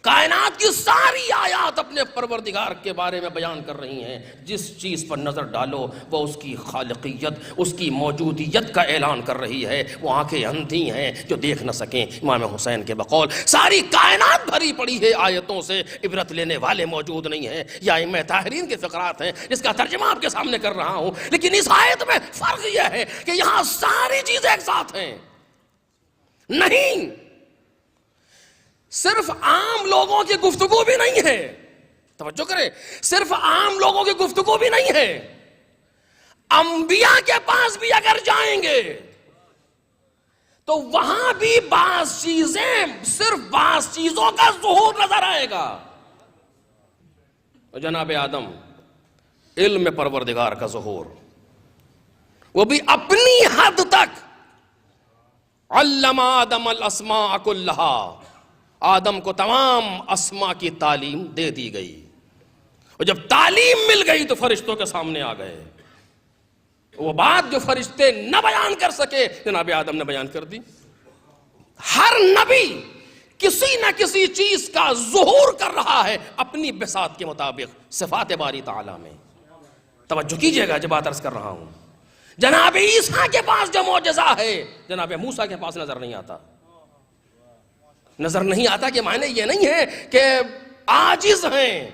A: کائنات کی ساری آیات اپنے پروردگار کے بارے میں بیان کر رہی ہیں. جس چیز پر نظر ڈالو وہ اس کی خالقیت, اس کی موجودیت کا اعلان کر رہی ہے. وہ آنکھیں اندھی ہیں جو دیکھ نہ سکیں. امام حسین کے بقول ساری کائنات بھری پڑی ہے آیتوں سے, عبرت لینے والے موجود نہیں ہیں. یا ائمہ طاہرین کے فقرات ہیں جس کا ترجمہ آپ کے سامنے کر رہا ہوں. لیکن اس آیت میں فرق یہ ہے کہ یہاں ساری چیزیں ایک ساتھ ہیں. نہیں, صرف عام لوگوں کی گفتگو بھی نہیں ہے. توجہ کریں, صرف عام لوگوں کی گفتگو بھی نہیں ہے. انبیاء کے پاس بھی اگر جائیں گے تو وہاں بھی بعض چیزیں, صرف بعض چیزوں کا ظہور نظر آئے گا. جناب آدم, علم پروردگار کا ظہور, وہ بھی اپنی حد تک. علم آدم الاسماء کلہا, آدم کو تمام اسماء کی تعلیم دے دی گئی. اور جب تعلیم مل گئی تو فرشتوں کے سامنے آ گئے. وہ بات جو فرشتے نہ بیان کر سکے جناب آدم نے بیان کر دی. ہر نبی کسی نہ کسی چیز کا ظہور کر رہا ہے اپنی بساط کے مطابق صفات باری تعالیٰ میں. توجہ کیجئے گا جو بات عرض کر رہا ہوں. جناب عیسیٰ کے پاس جو معجزہ ہے جناب موسیٰ کے پاس نظر نہیں آتا. نظر نہیں آتا کہ معنی یہ نہیں ہے کہ عاجز ہیں،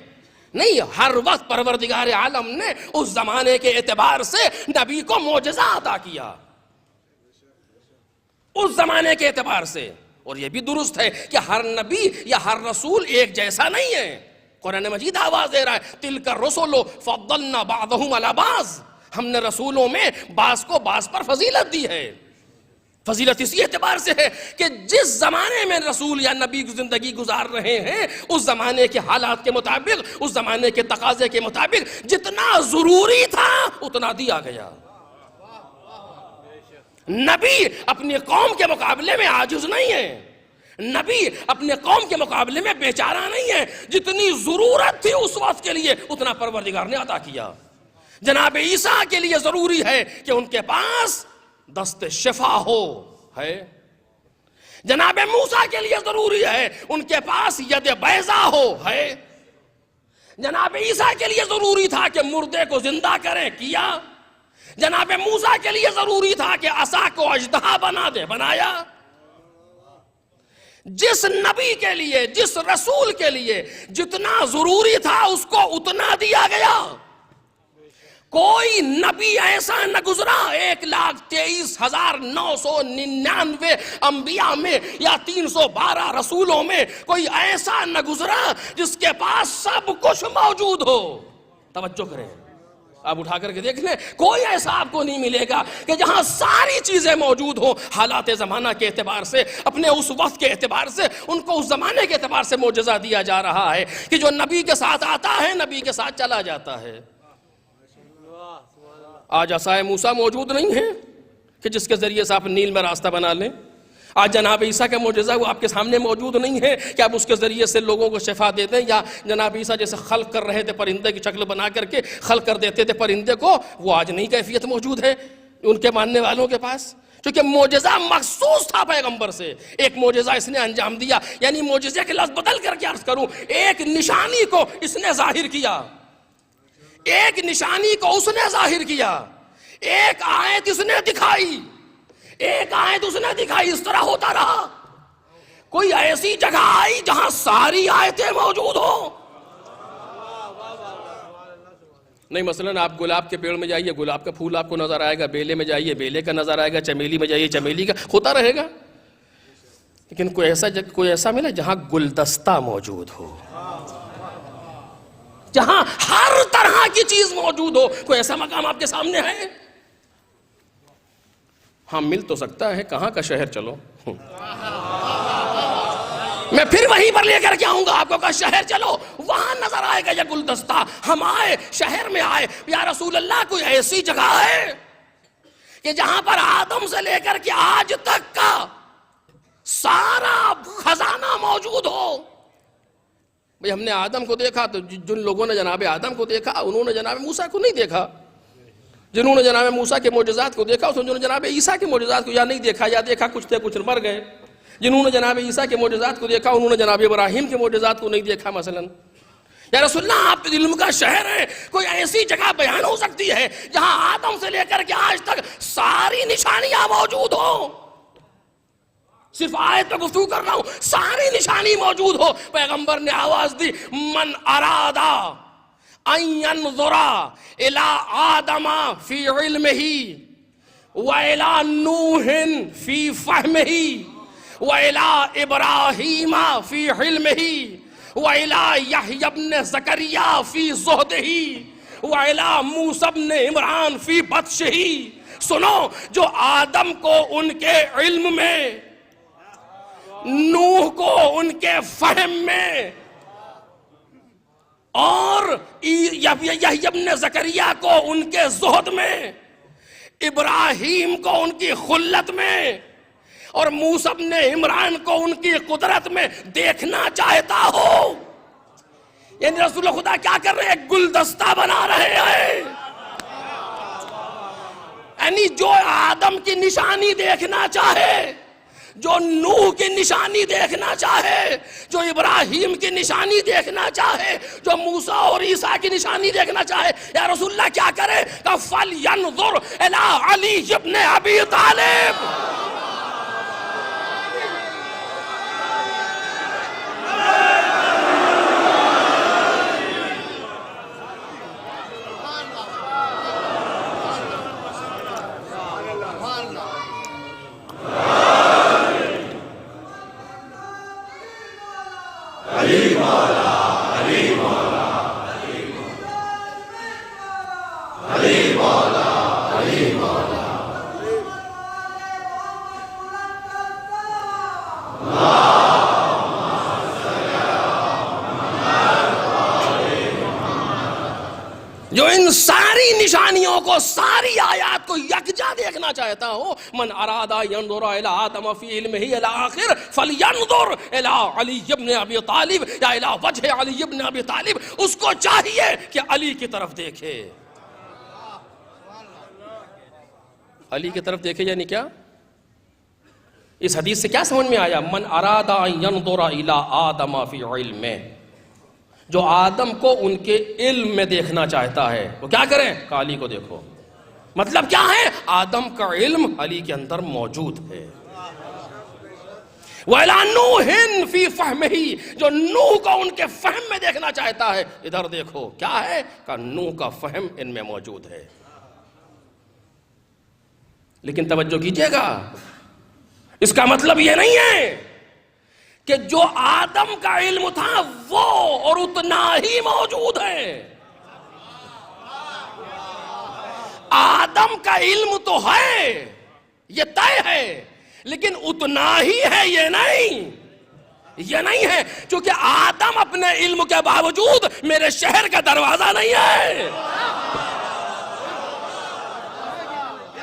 A: نہیں، ہر وقت پروردگار عالم نے اس زمانے کے اعتبار سے نبی کو معجزہ عطا کیا، اس زمانے کے اعتبار سے. اور یہ بھی درست ہے کہ ہر نبی یا ہر رسول ایک جیسا نہیں ہے. قرآن مجید آواز دے رہا ہے تلک الرسل فضلنا بعضهم علی بعض، ہم نے رسولوں میں بعض کو بعض پر فضیلت دی ہے. فضیلت اسی اعتبار سے ہے کہ جس زمانے میں رسول یا نبی زندگی گزار رہے ہیں اس زمانے کے حالات کے مطابق، اس زمانے کے تقاضے کے مطابق جتنا ضروری تھا اتنا دیا گیا. نبی اپنی قوم کے مقابلے میں عاجز نہیں ہے، نبی اپنے قوم کے مقابلے میں بیچارہ نہیں ہے. جتنی ضرورت تھی اس وقت کے لیے اتنا پروردگار نے عطا کیا. جناب عیسیٰ کے لیے ضروری ہے کہ ان کے پاس دست شفا ہو ہے. جناب موسیٰ کے لیے ضروری ہے ان کے پاس ید بیضا ہو ہے. جناب عیسیٰ کے لیے ضروری تھا کہ مردے کو زندہ کریں، کیا. جناب موسیٰ کے لیے ضروری تھا کہ عصا کو اژدہا بنا دے، بنایا. جس نبی کے لیے، جس رسول کے لیے جتنا ضروری تھا اس کو اتنا دیا گیا. کوئی نبی ایسا نہ گزرا 1,23,999 انبیاء میں یا 312 رسولوں میں کوئی ایسا نہ گزرا جس کے پاس سب کچھ موجود ہو. توجہ کریں، آپ اٹھا کر کے دیکھ لیں، کوئی ایسا آپ کو نہیں ملے گا کہ جہاں ساری چیزیں موجود ہوں. حالات زمانہ کے اعتبار سے، اپنے اس وقت کے اعتبار سے، ان کو اس زمانے کے اعتبار سے معجزہ دیا جا رہا ہے کہ جو نبی کے ساتھ آتا ہے نبی کے ساتھ چلا جاتا ہے. آج عصائے موسیٰ موجود نہیں ہے کہ جس کے ذریعے سے آپ نیل میں راستہ بنا لیں. آج جناب عیسیٰ کا معجزہ وہ آپ کے سامنے موجود نہیں ہے کہ آپ اس کے ذریعے سے لوگوں کو شفا دے دیں. یا جناب عیسیٰ جیسے خلق کر رہے تھے پرندے کی شکل بنا کر کے خلق کر دیتے تھے پرندے کو، وہ آج نہیں کیفیت موجود ہے ان کے ماننے والوں کے پاس. کیونکہ معجزہ مخصوص تھا پیغمبر سے. ایک معجزہ اس نے انجام دیا، یعنی معجزے کے لفظ بدل کر کے عرض کروں، ایک نشانی کو اس نے ظاہر کیا، ایک نشانی کو اس نے ظاہر کیا، ایک آیت اس نے دکھائی، ایک آیت اس نے دکھائی. اس طرح ہوتا رہا. کوئی ایسی جگہ آئی جہاں ساری آیتیں موجود ہوں. نہیں، مثلا آپ گلاب کے پیڑ میں جائیے، گلاب کا پھول آپ کو نظر آئے گا، بیلے میں جائیے، بیلے کا نظر آئے گا، چمیلی میں جائیے، چمیلی کا ہوتا رہے گا. لیکن کوئی ایسا ملا جہاں گلدستہ موجود ہو، جہاں ہر طرح کی چیز موجود ہو. کوئی ایسا مقام آپ کے سامنے ہے؟ ہاں، مل تو سکتا ہے. کہاں کا شہر؟ چلو میں پھر وہیں پر لے کر کے آؤں گا آپ کو. کہا شہر چلو، وہاں نظر آئے گا یہ گلدستہ. ہم آئے، شہر میں آئے، یا رسول اللہ کوئی ایسی جگہ ہے کہ جہاں پر آدم سے لے کر کے آج تک کا سارا خزانہ موجود ہو؟ بھئی ہم نے آدم کو دیکھا تو جن لوگوں نے جناب آدم کو دیکھا انہوں نے جناب موسیٰ کو نہیں دیکھا. جنہوں نے جناب موسیٰ کے معجزات کو دیکھا انہوں نے جناب عیسیٰ کے معجزات کو یا نہیں دیکھا، یا دیکھا کچھ تھے کچھ مر گئے. جنہوں نے جناب عیسیٰ کے معجزات کو دیکھا انہوں نے جناب ابراہیم کے معجزات کو نہیں دیکھا. مثلا یا رسول اللہ آپ علم کا شہر ہے، کوئی ایسی جگہ بیان ہو سکتی ہے جہاں آدم سے لے کر کے آج تک ساری نشانیاں موجود ہوں؟ صرف آیت پہ گفتگو کر رہا ہوں، ساری نشانی موجود ہو. پیغمبر نے آواز دی، من ارادہ ان ينظر الى آدم فی علمہ وَإِلَى نُوحٍ فِي فَهْمِهِ وَإِلَى إِبْرَاهِيمَ فِي حِلْمِهِ وَإِلَى يَحْيَى بْنِ زَكَرِيَّا فِي زُهْدِهِ وَإِلَى مُوسَى بْنِ عِمْرَانَ فِي بَطْشِهِ. سنو، جو آدم کو ان کے علم میں، نوح کو ان کے فہم میں، اور یحییٰ بن زکریا کو ان کے زہد میں، ابراہیم کو ان کی خلت میں، اور موسیٰ بن عمران کو ان کی قدرت میں دیکھنا چاہتا ہو. یعنی رسول خدا کیا کر رہے ہیں؟ گلدستہ بنا رہے ہیں. یعنی جو آدم کی نشانی دیکھنا چاہے، جو نوح کی نشانی دیکھنا چاہے، جو ابراہیم کی نشانی دیکھنا چاہے، جو موسیٰ اور عیسیٰ کی نشانی دیکھنا چاہے، یا رسول اللہ کیا کرے کہ فَلْيَنْظُرْ إِلَىٰ عَلِيِّ بْنِ أَبِي طَالِبٍ. جو ان ساری نشانیوں کو، ساری آیات کو یکجا دیکھنا چاہتا ہو، من ارادہ ينظر الى آدم فی علمہ الى آخر فلینظر الى علی بن ابی طالب یا الى وجہ علی بن ابی طالب. اس کو چاہیے کہ علی کی طرف دیکھے. علی کی طرف دیکھے یعنی کیا؟ اس حدیث سے کیا سمجھ میں آیا؟ من ارادہ ينظر الى آدم فی علمہ، جو آدم کو ان کے علم میں دیکھنا چاہتا ہے وہ کیا کریں؟ کہ علی کو دیکھو. مطلب کیا ہے؟ آدم کا علم علی کے اندر موجود ہے. وَإِلَىٰ نُوحٍ فِي فَهْمِهِ، جو نوح کو ان کے فہم میں دیکھنا چاہتا ہے ادھر دیکھو. کیا ہے؟ کہ نوح کا فہم ان میں موجود ہے. لیکن توجہ کیجئے گا، اس کا مطلب یہ نہیں ہے کہ جو آدم کا علم تھا وہ اور اتنا ہی موجود ہے. آدم کا علم تو ہے، یہ طے ہے، لیکن اتنا ہی ہے یہ نہیں ہے. چونکہ آدم اپنے علم کے باوجود میرے شہر کا دروازہ نہیں ہے.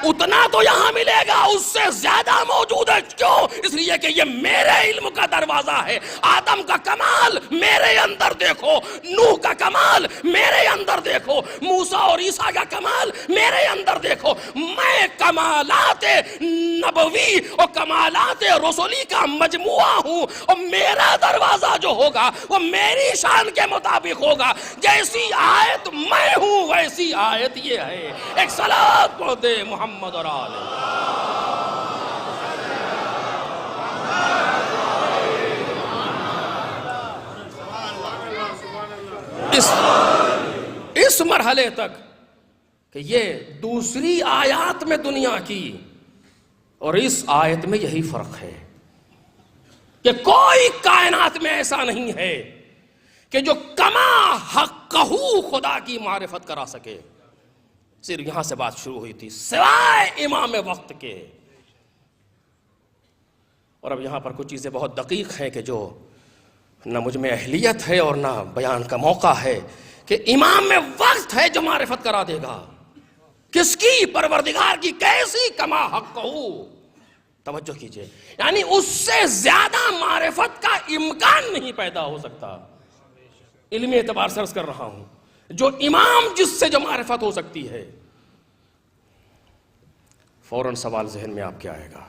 A: اتنا تو یہاں ملے گا، اس سے زیادہ موجود ہے. کیوں؟ اس لیے کہ یہ میرے علم کا دروازہ ہے. آدم کا کمال میرے اندر دیکھو، نوح کا کمال میرے اندر دیکھو، موسیٰ اور عیسیٰ کا کمال میرے اندر دیکھو. میں کمالات نبوی اور کمالات رسولی کا مجموعہ ہوں، اور میرا دروازہ جو ہوگا وہ میری شان کے مطابق ہوگا. جیسی آیت میں ہوں ویسی آیت یہ ہے. ایک صلوات پڑھ دے محمد اور آلہ. اس مرحلے تک کہ یہ دوسری آیات میں دنیا کی اور اس آیت میں یہی فرق ہے کہ کوئی کائنات میں ایسا نہیں ہے کہ جو کما حقہ خدا کی معرفت کرا سکے. صرف یہاں سے بات شروع ہوئی تھی، سوائے امام وقت کے. اور اب یہاں پر کچھ چیزیں بہت دقیق ہیں کہ جو نہ مجھ میں اہلیت ہے اور نہ بیان کا موقع ہے، کہ امام میں وقت ہے جو معرفت کرا دے گا. کس کی؟ پروردگار کی. کیسی؟ کما حق ہو. توجہ کیجئے، یعنی اس سے زیادہ معرفت کا امکان نہیں پیدا ہو سکتا. علمی اعتبار سے عرض کر رہا ہوں، جو امام جس سے جو معرفت ہو سکتی ہے. فوراً سوال ذہن میں آپ کیا آئے گا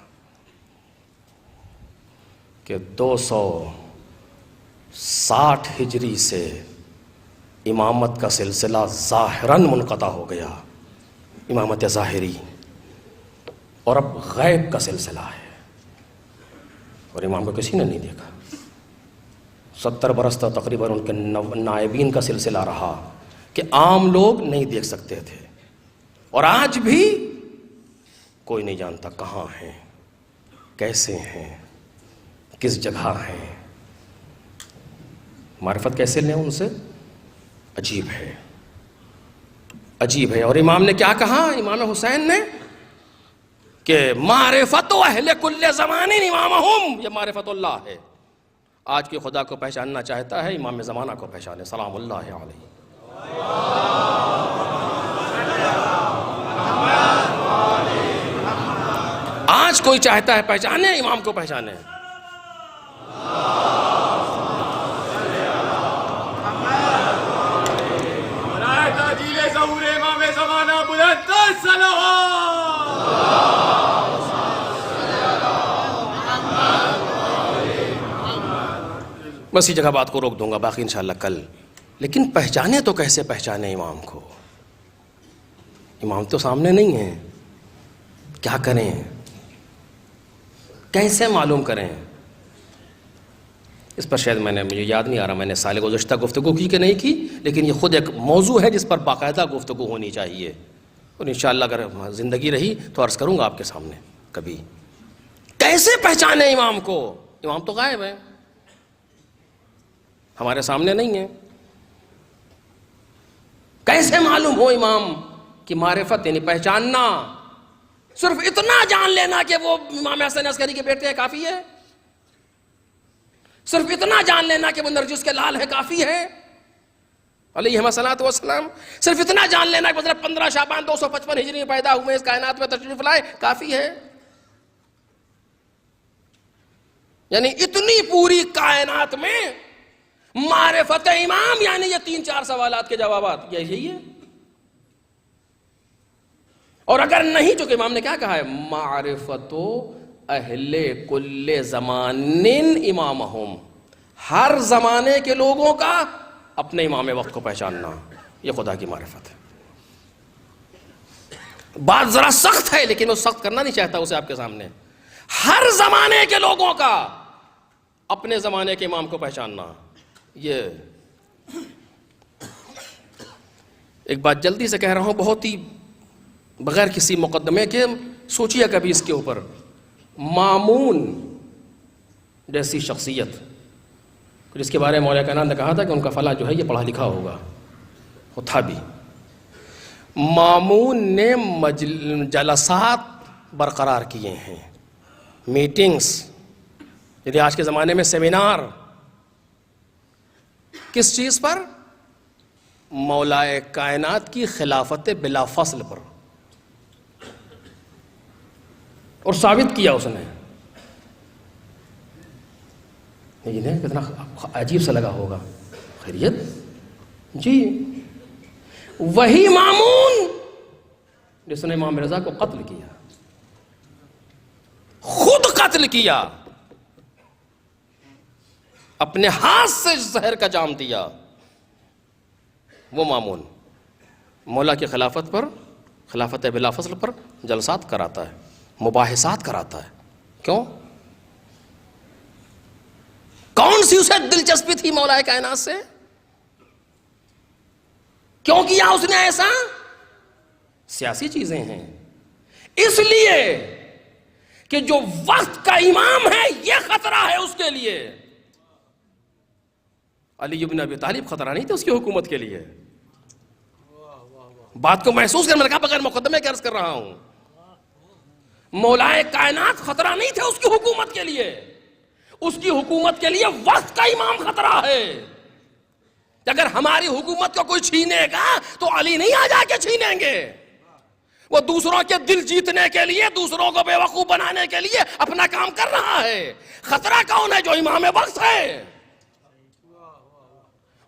A: کہ 260 ہجری سے امامت کا سلسلہ ظاہراً منقطع ہو گیا، امامت ظاہری، اور اب غیب کا سلسلہ ہے، اور امام کو کسی نے نہیں دیکھا. 70 برس تک تقریباً ان کے نائبین کا سلسلہ رہا کہ عام لوگ نہیں دیکھ سکتے تھے، اور آج بھی کوئی نہیں جانتا کہاں ہیں، کیسے ہیں، کس جگہ ہیں. معرفت کیسے لیں ان سے؟ عجیب ہے، عجیب ہے. اور امام نے کیا کہا؟ امام حسین نے کہ معرفت اہل کل زمان امامہم، یہ معرفت اللہ ہے. آج کے خدا کو پہچاننا چاہتا ہے، امام زمانہ کو پہچانے. سلام اللہ علیہ. آج کوئی چاہتا ہے پہچانے، امام کو پہچانے.
C: تاجیل ظہور امام زمانہ بلند صلوات.
A: بس یہ جگہ بات کو روک دوں گا، باقی انشاءاللہ کل. لیکن پہچانے تو کیسے پہچانے امام کو؟ امام تو سامنے نہیں ہیں، کیا کریں، کیسے معلوم کریں؟ اس پر شاید مجھے یاد نہیں آ رہا میں نے سال گزشتہ گفتگو کی کہ نہیں کی، لیکن یہ خود ایک موضوع ہے جس پر باقاعدہ گفتگو ہونی چاہیے، اور انشاءاللہ اگر زندگی رہی تو عرض کروں گا آپ کے سامنے کبھی. کیسے پہچانے امام کو؟ امام تو غائب ہے، ہمارے سامنے نہیں ہے. کیسے معلوم ہو امام کی معرفت، یعنی پہچاننا؟ صرف اتنا جان لینا کہ وہ امام حسن عسکری کے بیٹے ہیں کافی ہے؟ صرف اتنا جان لینا کہ وہ نرجس کے لال ہے کافی ہے علیہ الصلوۃ والسلام؟ صرف اتنا جان لینا کہ 15 شعبان 255 ہجری میں پیدا ہوئے، اس کائنات میں تشریف لائے، کافی ہے؟ یعنی اتنی پوری کائنات میں معرفت امام، یعنی یہ 3-4 سوالات کے جوابات یہی ہے. اور اگر نہیں، چونکہ امام نے کیا کہا ہے، معرفت اہل کل زمان امامہم، ہر زمانے کے لوگوں کا اپنے امام وقت کو پہچاننا، یہ خدا کی معرفت ہے. بات ذرا سخت ہے لیکن وہ سخت کرنا نہیں چاہتا اسے آپ کے سامنے. ہر زمانے کے لوگوں کا اپنے زمانے کے امام کو پہچاننا. یہ ایک بات جلدی سے کہہ رہا ہوں، بہت ہی بغیر کسی مقدمے کے، سوچیے کبھی اس کے اوپر. مامون جیسی شخصیت جس کے بارے میں مولا کائنات نے کہا تھا کہ ان کا فلاں جو ہے یہ پڑھا لکھا ہوگا، وہ تھا بھی. مامون نے جلسات برقرار کیے ہیں، میٹنگز، یعنی آج کے زمانے میں سیمینار. کس چیز پر؟ مولا کائنات کی خلافت بلا فصل پر. اور ثابت کیا اس نے. لیکن کتنا عجیب سا لگا ہوگا. خیریت جی، وہی مامون جس نے امام رضا کو قتل کیا، خود قتل کیا، اپنے ہاتھ سے زہر کا جام دیا، وہ مامون مولا کی خلافت پر، خلافت بلا فصل پر جلسات کراتا ہے، مباحثات کراتا ہے. کیوں؟ کون سی اسے دلچسپی تھی مولا کائنات سے؟ کیوں کیا اس نے ایسا؟ سیاسی چیزیں ہیں. اس لیے کہ جو وقت کا امام ہے یہ خطرہ ہے اس کے لیے. علی بن ابی طالب خطرہ نہیں تھا اس کی حکومت کے لیے. بات کو محسوس کرنے لگا، بغیر مقدمے کے عرض کر رہا ہوں. مولا کائنات خطرہ نہیں تھے اس کی حکومت کے لیے. اس کی حکومت کے لیے وقت کا امام خطرہ ہے. اگر ہماری حکومت کو کوئی چھینے گا تو علی نہیں آ جا کے چھینیں گے. وہ دوسروں کے دل جیتنے کے لیے، دوسروں کو بے وقوف بنانے کے لیے اپنا کام کر رہا ہے. خطرہ کون ہے؟ جو امام وقت ہے.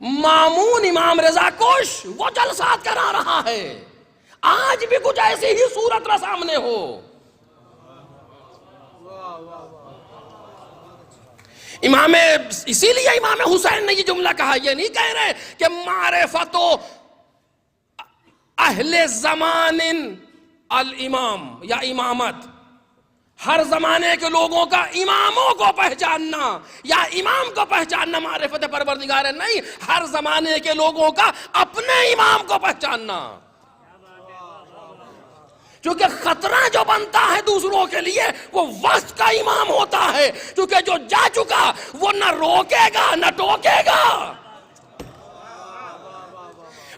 A: مامون امام رضا کش وہ جلسات کرا رہا ہے. آج بھی کچھ ایسی ہی صورت نہ سامنے ہو. اسی لیے امام حسین نے یہ جملہ کہا. یہ نہیں کہہ رہے کہ معرفت اہل زمان الامام یا امامت، ہر زمانے کے لوگوں کا اماموں کو پہچاننا یا امام کو پہچاننا معرفت پروردگار ہے. نہیں، ہر زمانے کے لوگوں کا اپنے امام کو پہچاننا. کیونکہ خطرہ جو بنتا ہے دوسروں کے لیے وہ وقت کا امام ہوتا ہے. کیونکہ جو جا چکا وہ نہ روکے گا نہ ٹوکے گا.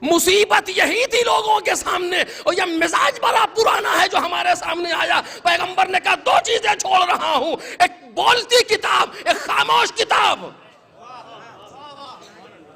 A: مصیبت یہی تھی لوگوں کے سامنے، اور یہ مزاج بڑا پرانا ہے جو ہمارے سامنے آیا. پیغمبر نے کہا 2 چیزیں چھوڑ رہا ہوں، ایک بولتی کتاب، ایک خاموش کتاب.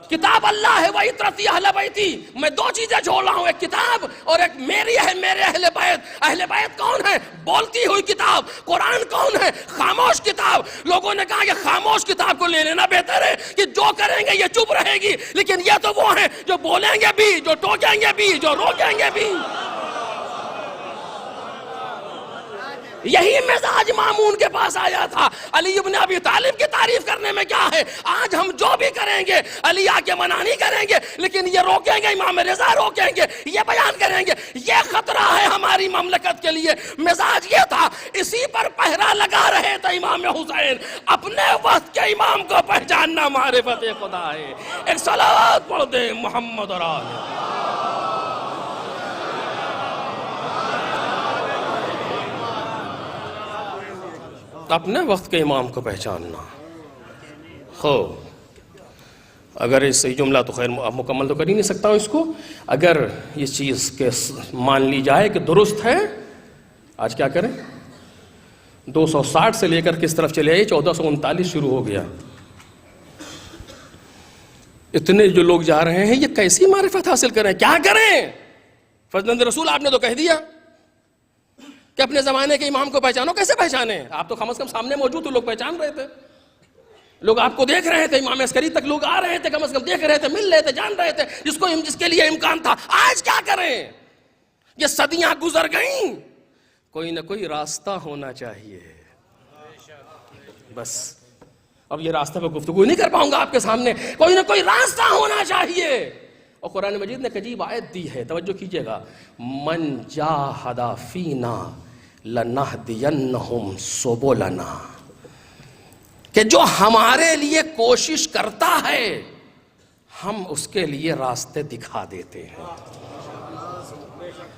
A: کتاب اللہ ہے وَعِتْرَتِي اہل بیتی. میں 2 چیزیں چھوڑ رہا ہوں، ایک کتاب اور ایک میری ہے، میرے اہل بیت. اہل بیت کون ہے؟ بولتی ہوئی کتاب. قرآن کون ہے؟ خاموش کتاب. لوگوں نے کہا کہ خاموش کتاب کو لے لینا بہتر ہے کہ جو کریں گے یہ چپ رہے گی، لیکن یہ تو وہ ہیں جو بولیں گے بھی، جو ٹوکیں گے بھی، جو روکیں گے بھی. یہی مزاج مامون کے پاس آیا تھا. علی ابن ابی طالب کی تعریف کرنے میں کیا ہے؟ آج ہم جو بھی کریں گے علی آ کے منع نہیں کریں گے, لیکن یہ روکیں گے, امام رضا روکیں گے, یہ بیان کریں گے. یہ خطرہ ہے ہماری مملکت کے لیے. مزاج یہ تھا, اسی پر پہرا لگا رہے تھے امام حسین. اپنے وقت کے امام کو پہچاننا معرفت خدا ہے. ایک صلوات پڑھ دیں محمد اور آل. اپنے وقت کے امام کو پہچاننا. اگر اس جملہ تو خیر مکمل تو کر ہی نہیں سکتا ہوں اس کو, اگر اس چیز کے مان لی جائے کہ درست ہے, آج کیا کریں, 260 سے لے کر کس طرف چلے آئے, 1439 شروع ہو گیا. اتنے جو لوگ جا رہے ہیں, یہ کیسی معرفت حاصل کریں, کیا کریں؟ فرزند رسول آپ نے تو کہہ دیا کہ اپنے زمانے کے امام کو پہچانو. کیسے پہچانے؟ آپ تو کم از کم سامنے موجود تو لوگ پہچان رہے تھے, لوگ آپ کو دیکھ رہے تھے, امام عسکری تک لوگ آ رہے تھے, کم از کم دیکھ رہے تھے, مل رہے تھے, جان رہے تھے, جس کے لیے امکان تھا. آج کیا کریں؟ یہ صدیاں گزر گئیں, کوئی نہ کوئی راستہ ہونا چاہیے. بس اب یہ راستہ پہ گفتگو نہیں کر پاؤں گا آپ کے سامنے, کوئی نہ کوئی راستہ ہونا چاہیے. اور قرآن مجید نے ایک عجیب آیت دی ہے, توجہ کیجئے گا. من جاہد فینا لنہدینہم سبلنا, کہ جو ہمارے لیے کوشش کرتا ہے ہم اس کے لیے راستے دکھا دیتے ہیں.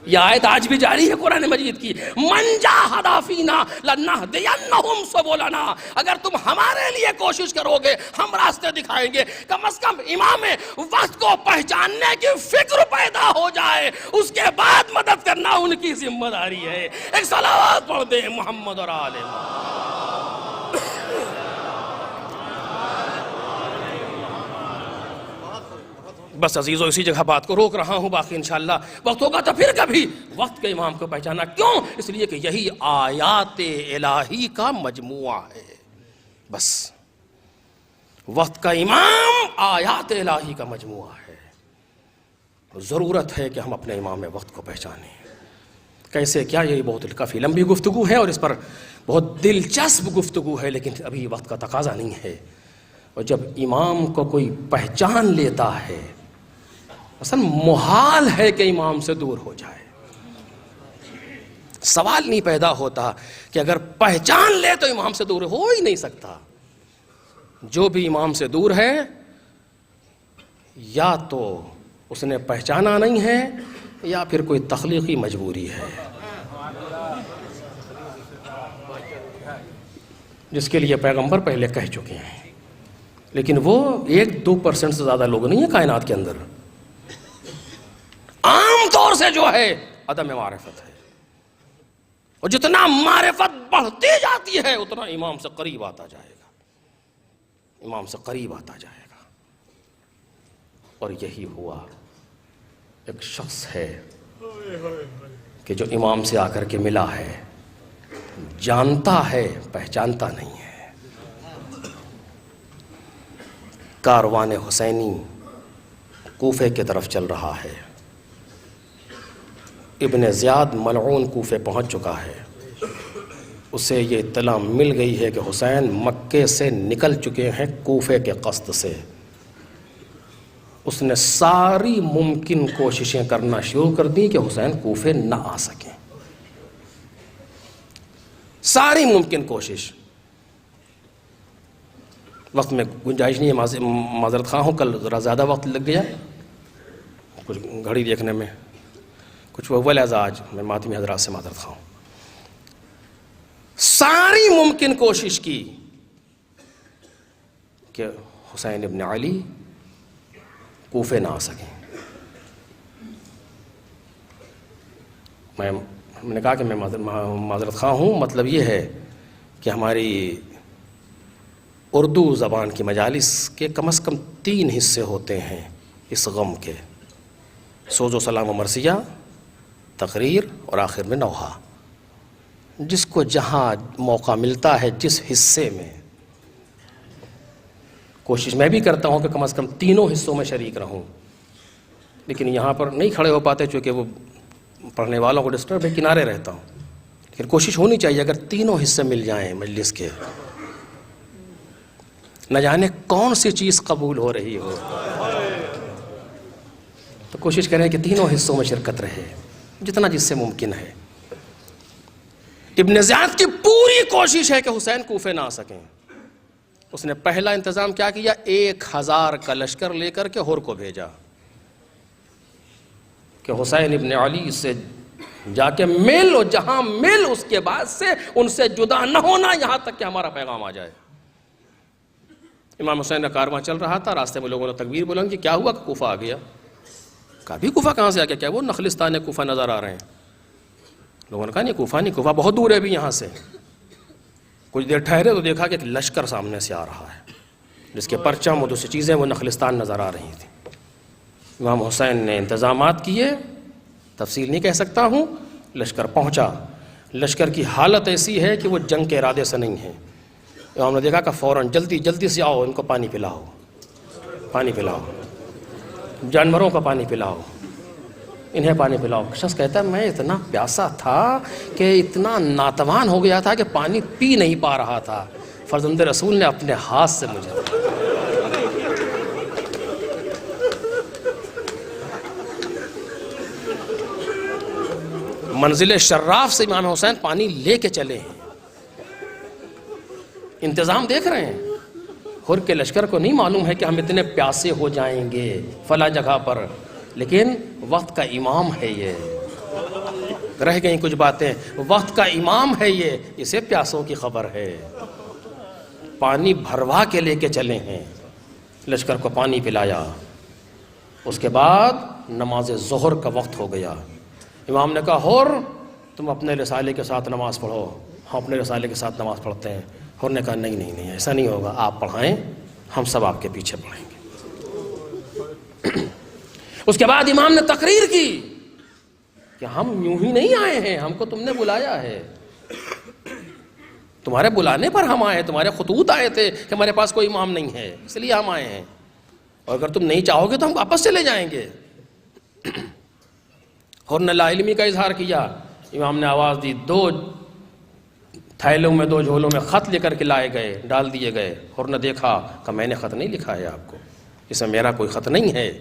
A: یہ آیت آج بھی جاری ہے قرآن مجید کی. من جاہد فینا لنہدینہم سبلنا, اگر تم ہمارے لیے کوشش کرو گے ہم راستے دکھائیں گے. کم از کم امام وقت کو پہچاننے کی فکر پیدا ہو جائے, اس کے بعد مدد کرنا ان کی ذمہ داری ہے. ایک صلوات پڑھ دیں محمد اور آل محمد. بس عزیزو اسی جگہ بات کو روک رہا ہوں, باقی انشاءاللہ وقت ہوگا تو پھر کبھی وقت کے امام کو پہچانا. کیوں؟ اس لیے کہ یہی آیات الہی کا مجموعہ ہے. بس وقت کا امام آیات الہی کا مجموعہ ہے. ضرورت ہے کہ ہم اپنے امام وقت کو پہچانیں. کیسے کیا, یہی بہت کافی لمبی گفتگو ہے اور اس پر بہت دلچسپ گفتگو ہے, لیکن ابھی وقت کا تقاضا نہیں ہے. اور جب امام کو کوئی پہچان لیتا ہے, اصلا محال ہے کہ امام سے دور ہو جائے. سوال نہیں پیدا ہوتا کہ اگر پہچان لے تو امام سے دور ہو ہی نہیں سکتا. جو بھی امام سے دور ہے یا تو اس نے پہچانا نہیں ہے یا پھر کوئی تخلیقی مجبوری ہے, جس کے لیے پیغمبر پہلے کہہ چکے ہیں. لیکن وہ 1-2% سے زیادہ لوگ نہیں ہیں کائنات کے اندر. عام طور سے جو ہے عدم معرفت ہے, اور جتنا معرفت بڑھتی جاتی ہے اتنا امام سے قریب آتا جائے گا, امام سے قریب آتا جائے گا. اور یہی ہوا. ایک شخص ہے کہ جو امام سے آ کر کے ملا ہے, جانتا ہے پہچانتا نہیں ہے. کاروان حسینی کوفے کی طرف چل رہا ہے. ابن زیاد ملعون کوفے پہنچ چکا ہے. اسے یہ اطلاع مل گئی ہے کہ حسین مکے سے نکل چکے ہیں کوفے کے قصد سے. اس نے ساری ممکن کوششیں کرنا شروع کر دی کہ حسین کوفے نہ آ سکیں. ساری ممکن کوشش. وقت میں گنجائش نہیں ہے, معذرت خواہ ہوں, کل ذرا زیادہ وقت لگ گیا کچھ گھڑی دیکھنے میں, کچھ وہ لہذا آج میں ماتمی حضرات سے معذرت خواہ ہوں. ساری ممکن کوشش کی کہ حسین ابن علی کوفے نہ آ سکیں. میں نے کہا کہ میں معذرت خواہ ہوں, مطلب یہ ہے کہ ہماری اردو زبان کی مجالس کے کم از کم 3 حصے ہوتے ہیں اس غم کے: سوز و سلام و مرثیہ, تقریر اور آخر میں نوحہ. جس کو جہاں موقع ملتا ہے جس حصے میں, کوشش میں بھی کرتا ہوں کہ کم از کم تینوں حصوں میں شریک رہوں, لیکن یہاں پر نہیں کھڑے ہو پاتے چونکہ وہ پڑھنے والوں کو ڈسٹرب ہے, کنارے رہتا ہوں. لیکن کوشش ہونی چاہیے اگر تینوں حصے مل جائیں مجلس کے، نہ جانے کون سی چیز قبول ہو رہی ہو، تو کوشش کریں کہ تینوں حصوں میں شرکت رہے جتنا جس سے ممکن ہے۔ ابن زیاد کی پوری کوشش ہے کہ حسین کوفے نہ آ سکیں۔ اس نے پہلا انتظام کیا کیا؟ 1000 کا لشکر لے کر کے ہور کو بھیجا کہ حسین ابن علی سے جا کے مل، اور جہاں مل اس کے بعد سے ان سے جدا نہ ہونا یہاں تک کہ ہمارا پیغام آ جائے۔ امام حسین کا کارواں چل رہا تھا، راستے میں لوگوں نے تکبیر بلند کی، کیا ہوا کہ کوفہ آ گیا؟ کہا بھی کوفہ کہاں سے آ گیا؟ کیا وہ نخلستان کوفہ نظر آ رہے ہیں؟ لوگوں نے کہا نہیں کوفہ نہیں، کوفہ بہت دور ہے ابھی یہاں سے۔ کچھ دیر ٹھہرے تو دیکھا کہ ایک لشکر سامنے سے آ رہا ہے جس کے پرچم اور دوسری چیزیں وہ نخلستان نظر آ رہی تھیں۔ امام حسین نے انتظامات کیے، تفصیل نہیں کہہ سکتا ہوں۔ لشکر پہنچا، لشکر کی حالت ایسی ہے کہ وہ جنگ کے ارادے سے نہیں ہے۔ امام نے دیکھا کہ فوراً جلدی جلدی سے آؤ، ان کو پانی پلاؤ، پانی پلاؤ، جانوروں کو پانی پلاؤ، انہیں پانی پلاؤ۔ شخص کہتا ہے میں اتنا پیاسا تھا کہ اتنا ناتوان ہو گیا تھا کہ پانی پی نہیں پا رہا تھا، فرزند رسول نے اپنے ہاتھ سے مجھے منزل شراف سے امام حسین پانی لے کے چلے ہیں۔ انتظام دیکھ رہے ہیں، ہر کے لشکر کو نہیں معلوم ہے کہ ہم اتنے پیاسے ہو جائیں گے فلاں جگہ پر، لیکن وقت کا امام ہے یہ، رہ گئیں کچھ باتیں، وقت کا امام ہے یہ، اسے پیاسوں کی خبر ہے۔ پانی بھروا کے لے کے چلے ہیں، لشکر کو پانی پلایا۔ اس کے بعد نماز ظہر کا وقت ہو گیا۔ امام نے کہا ہور تم اپنے رسالے کے ساتھ نماز پڑھو، ہم اپنے رسالے کے ساتھ نماز پڑھتے ہیں۔ ہور نے کہا نہیں نہیں نہیں ایسا نہیں ہوگا، آپ پڑھائیں، ہم سب آپ کے پیچھے پڑھیں گے۔ اس کے بعد امام نے تقریر کی کہ ہم یوں ہی نہیں آئے ہیں، ہم کو تم نے بلایا ہے، تمہارے بلانے پر ہم آئے ہیں، تمہارے خطوط آئے تھے کہ ہمارے پاس کوئی امام نہیں ہے اس لیے ہم آئے ہیں، اور اگر تم نہیں چاہو گے تو ہم واپس چلے جائیں گے۔ اور نے لا علمی کا اظہار کیا۔ امام نے آواز دی، 2 تھیلوں میں 2 جھولوں میں خط لے کر کے لائے گئے، ڈال دیے گئے۔ اور نے دیکھا کہ میں نے خط نہیں لکھا ہے آپ کو، اس میں میرا کوئی خط نہیں ہے،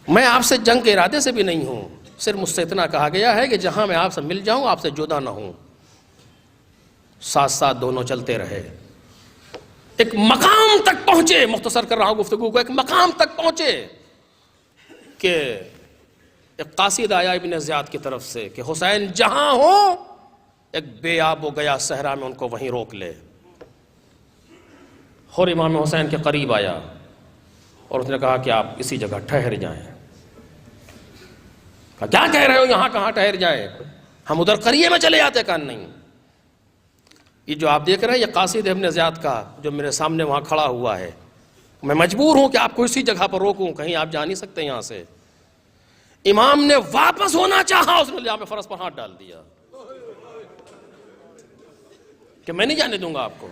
A: میں آپ سے جنگ کے ارادے سے بھی نہیں ہوں، صرف مجھ سے اتنا کہا گیا ہے کہ جہاں میں آپ سے مل جاؤں آپ سے جدا نہ ہوں۔ ساتھ ساتھ دونوں چلتے رہے، ایک مقام تک پہنچے، مختصر کر رہا ہوں گفتگو کو، ایک مقام تک پہنچے کہ ایک قاصد آیا ابن زیاد کی طرف سے کہ حسین جہاں ہو ایک بے آب و گیا صحرا میں ان کو وہیں روک لے۔ اور امام حسین کے قریب آیا اور اس نے کہا کہ آپ اسی جگہ ٹھہر جائیں۔ کہا کیا کہہ رہے ہو، یہاں کہاں ٹھہر جائے، ہم ادھر قریے میں چلے جاتے۔ کہا نہیں، یہ جو آپ دیکھ رہے ہیں یہ قاصد ابن زیاد کا جو میرے سامنے وہاں کھڑا ہوا ہے، میں مجبور ہوں کہ آپ کو اسی جگہ پر روکوں، کہیں آپ جا نہیں سکتے یہاں سے۔ امام نے واپس ہونا چاہا، اس نے یہاں پہ فرس پر ہاتھ ڈال دیا کہ میں نہیں جانے دوں گا آپ کو۔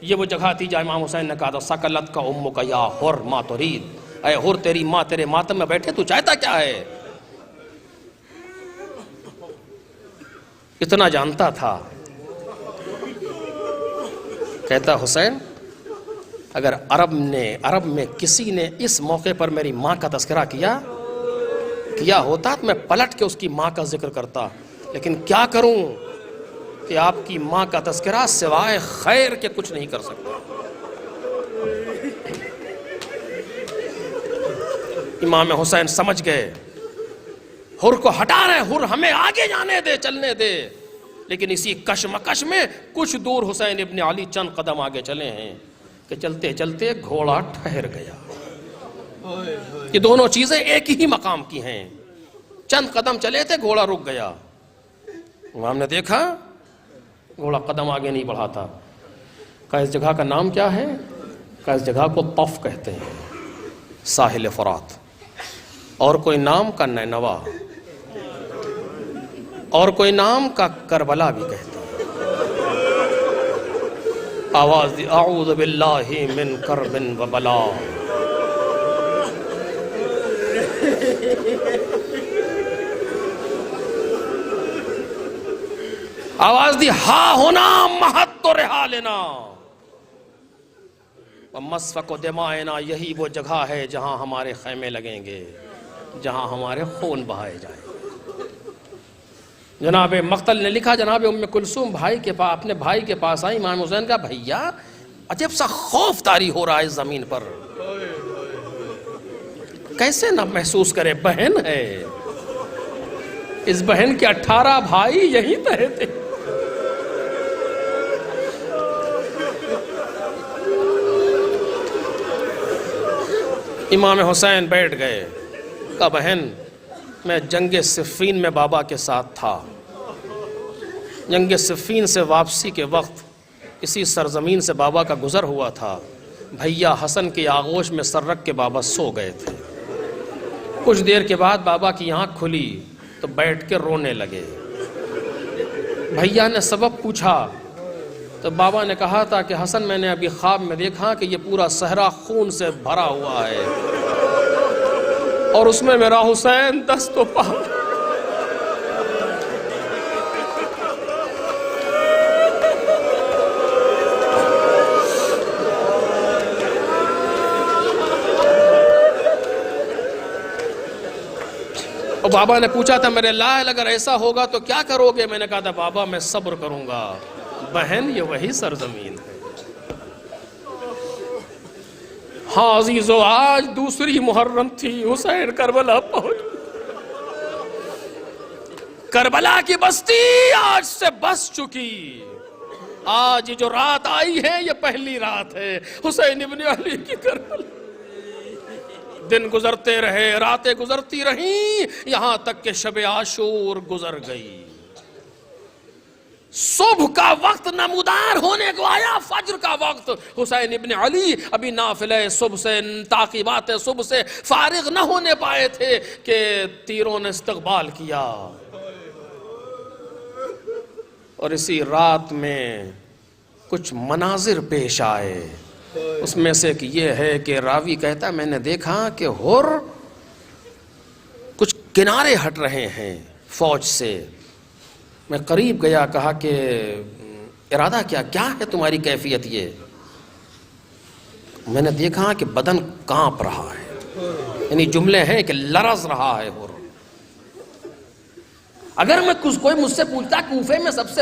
A: یہ وہ جگہ تھی جہاں امام حسین نے کہا تھا سکلت کا امک یا حر ما ترید، اے حر تیری ماں تیرے ماتم میں بیٹھے، تو چاہتا کیا ہے۔ اتنا جانتا تھا، کہتا حسین اگر عرب میں کسی نے اس موقع پر میری ماں کا تذکرہ کیا ہوتا تو میں پلٹ کے اس کی ماں کا ذکر کرتا، لیکن کیا کروں کہ آپ کی ماں کا تذکرہ سوائے خیر کے کچھ نہیں کر سکتا۔ امام حسین سمجھ گئے، حر کو ہٹا رہے، حر ہمیں آگے جانے دے، چلنے دے، لیکن اسی کشمکش میں کچھ دور حسین ابن علی چند قدم آگے چلے ہیں کہ چلتے چلتے گھوڑا ٹھہر گیا۔ یہ دونوں چیزیں ایک ہی مقام کی ہیں، چند قدم چلے تھے گھوڑا رک گیا۔ امام نے دیکھا گھوڑا قدم آگے نہیں بڑھاتا، کہا اس جگہ کا نام کیا ہے؟ کہا اس جگہ کو طف کہتے ہیں، ساحل فرات، اور کوئی نام کا نینوا، اور کوئی نام کا کربلا بھی کہتے ہیں۔ آواز دی اعوذ باللہ من کرب و بلا۔ آواز دی ہاں ہونا مہت تو رہا لینا، مسفک و دمائنا، یہی وہ جگہ ہے جہاں ہمارے خیمے لگیں گے، جہاں ہمارے خون بہائے جائیں گے۔ جناب مقتل نے لکھا جناب ام کلثوم بھائی کے پاس، اپنے بھائی کے پاس آئی، امام حسین کا بھیا عجب سا خوف طاری ہو رہا ہے اس زمین پر، کیسے نہ محسوس کرے، بہن ہے، اس بہن کے 18 بھائی یہیں تھے۔ امام حسین بیٹھ گئے، کہا بہن میں جنگ صفین میں بابا کے ساتھ تھا، جنگ صفین سے واپسی کے وقت اسی سرزمین سے بابا کا گزر ہوا تھا، بھیا حسن کی آغوش میں سر رکھ کے بابا سو گئے تھے، کچھ دیر کے بعد بابا کی آنکھ کھلی تو بیٹھ کے رونے لگے، بھیا نے سبب پوچھا تو بابا نے کہا تھا کہ حسن میں نے ابھی خواب میں دیکھا کہ یہ پورا صحرا خون سے بھرا ہوا ہے اور اس میں میرا حسین دست و پا۔ اور بابا نے پوچھا تھا میرے لائل اگر ایسا ہوگا تو کیا کرو گے؟ میں نے کہا تھا بابا میں صبر کروں گا، بہن یہ وہی سرزمین ہے۔ ہاں عزیزو آج دوسری محرم تھی، حسین کربلا پہنچ، کربلا کی بستی آج سے بس چکی، آج یہ جو رات آئی ہے یہ پہلی رات ہے حسین ابن علی کی کربلا۔ دن گزرتے رہے، راتیں گزرتی رہیں، یہاں تک کہ شب عاشور گزر گئی، صبح کا وقت نمودار ہونے کو آیا، فجر کا وقت، حسین ابن علی ابھی نافلہ صبح سے، تعقیبات صبح سے فارغ نہ ہونے پائے تھے کہ تیروں نے استقبال کیا، اور اسی رات میں کچھ مناظر پیش آئے، اس میں سے ایک یہ ہے کہ راوی کہتا ہے میں نے دیکھا کہ ہور کچھ کنارے ہٹ رہے ہیں فوج سے، میں قریب گیا، کہا کہ ارادہ کیا ہے تمہاری کیفیت؟ یہ میں نے دیکھا کہ بدن کانپ رہا ہے، یعنی جملے ہیں کہ لرز رہا ہے ہور۔ اگر میں کوئی مجھ سے پوچھتا کوفے میں سب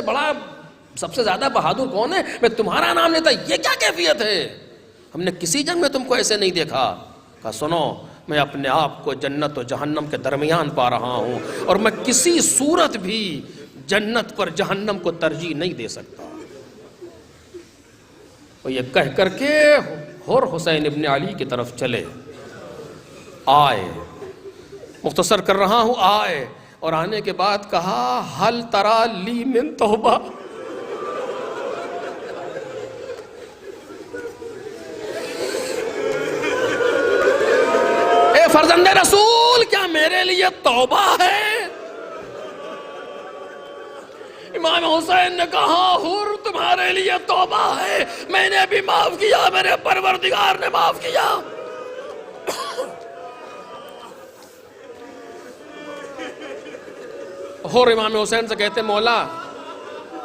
A: سے زیادہ بہادر کون ہے، میں تمہارا نام لیتا، یہ کیا کیفیت ہے؟ ہم نے کسی جنگ میں تم کو ایسے نہیں دیکھا۔ کہا سنو، میں اپنے آپ کو جنت و جہنم کے درمیان پا رہا ہوں، اور میں کسی صورت بھی جنت پر جہنم کو ترجیح نہیں دے سکتا۔ اور یہ کہہ کر کے اور حسین ابن علی کی طرف چلے، آئے، مختصر کر رہا ہوں، آئے، اور آنے کے بعد کہا حل ترا لی من توبہ، اے فرزند رسول کیا میرے لیے توبہ ہے؟ امام حسین نے کہا حر تمہارے لیے توبہ ہے، میں نے بھی معاف کیا، میرے پروردگار نے معاف کیا۔ اور امام حسین سے کہتے مولا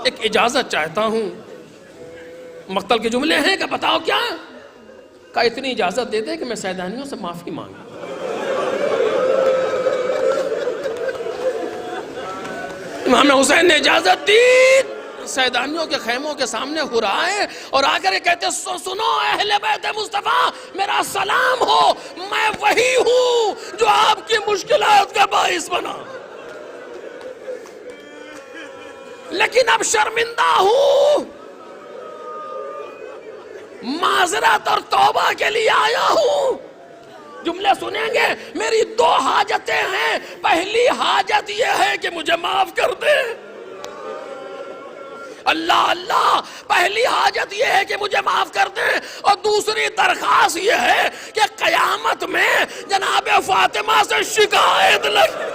A: ایک اجازت چاہتا ہوں، مقتل کے جملے ہیں کہ بتاؤ کیا؟ کہا اتنی اجازت دے دے کہ میں سیدانیوں سے معافی مانگا۔ امام حسین نے اجازت دی، سیدانیوں کے خیموں کے سامنے ہرائے اور آ کر کہتے سنو اہل بیت مصطفیٰ، میرا سلام ہو، میں وہی ہوں جو آپ کی مشکلات کا باعث بنا، لیکن اب شرمندہ ہوں، معذرت اور توبہ کے لیے آیا ہوں۔ جملے سنیں گے، میری 2 حاجتیں ہیں، پہلی حاجت یہ ہے کہ مجھے معاف کر دے، اللہ اللہ، پہلی حاجت یہ ہے کہ مجھے معاف کر دے، اور دوسری درخواست یہ ہے کہ قیامت میں جناب فاطمہ سے شکایت لگے۔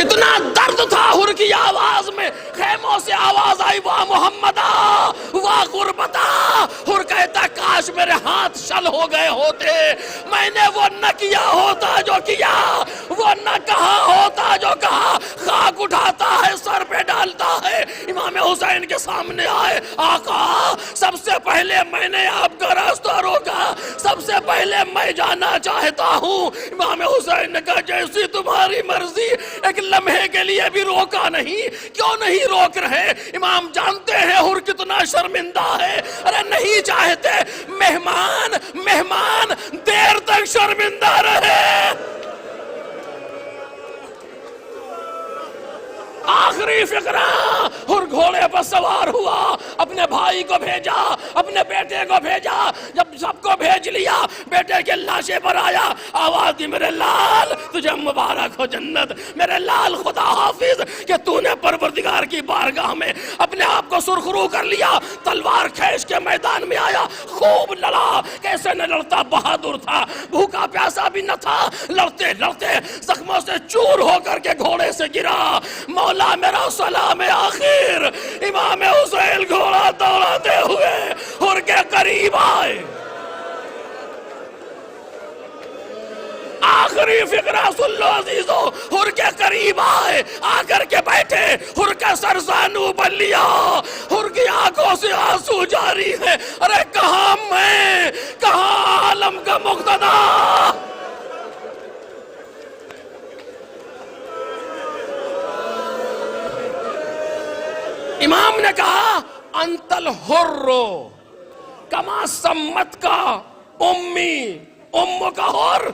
A: اتنا درد درد تھا حر کی آواز میں، خیموں سے آواز آئی واہ محمدہ واہ غربتہ، حر کہتا کاش میرے ہاتھ شل ہو گئے ہوتے، میں نے وہ نہ کیا ہوتا جو کیا، وہ نہ کہا ہوتا جو کہا، خاک اٹھاتا ہے سر پہ ڈالتا ہے۔ امام حسین کے سامنے آئے، آقا سب سے پہلے میں نے آپ کا راستہ روکا، سب سے پہلے میں جانا چاہتا ہوں۔ امام حسین نے کہا جیسی تمہاری مرضی، ایک لمحے کے لیے بھی روکا نہیں، کیوں نہیں روک رہے؟ امام جانتے ہیں حر کتنا شرمندہ ہے، ارے نہیں چاہتے مہمان دیر تک شرمندہ رہے۔ آخری فقرہ، حر گھوڑے پر سوار ہوا، اپنے بھائی کو بھیجا، اپنے بیٹے کو بھیجا، جب سب کو بھیج لیا بیٹے کے لاشے پر آیا، آواز دی میرے لال تجھے مبارک ہو جنت، میرے لال خدا حافظ کہ تو نے پروردگار کی بارگاہ میں اپنے آپ کو سرخرو کر لیا، تلوار کھینچ کے میدان میں آیا، خوب لڑا، کیسے نہ لڑتا، بہادر تھا، بھوکا پیاسا بھی نہ تھا، لڑتے لڑتے زخموں سے چور ہو کر کے گھوڑے سے گرا، مولا میرا سلام آخر۔ امام حسین گھوڑا دوڑاتے ہوئے حر کے قریب آئے، آخری فقرہ سن لو عزیزو، حر کے قریب آئے، آ کر کے بیٹھے، حر کا سر زانو پر لیا، حر کی آنکھوں سے آنسو جاری ہے، ارے کہاں میں، کہاں عالم کا مقتدی؟ امام نے کہا انت الحر کما سمت کا امی ام کا حر،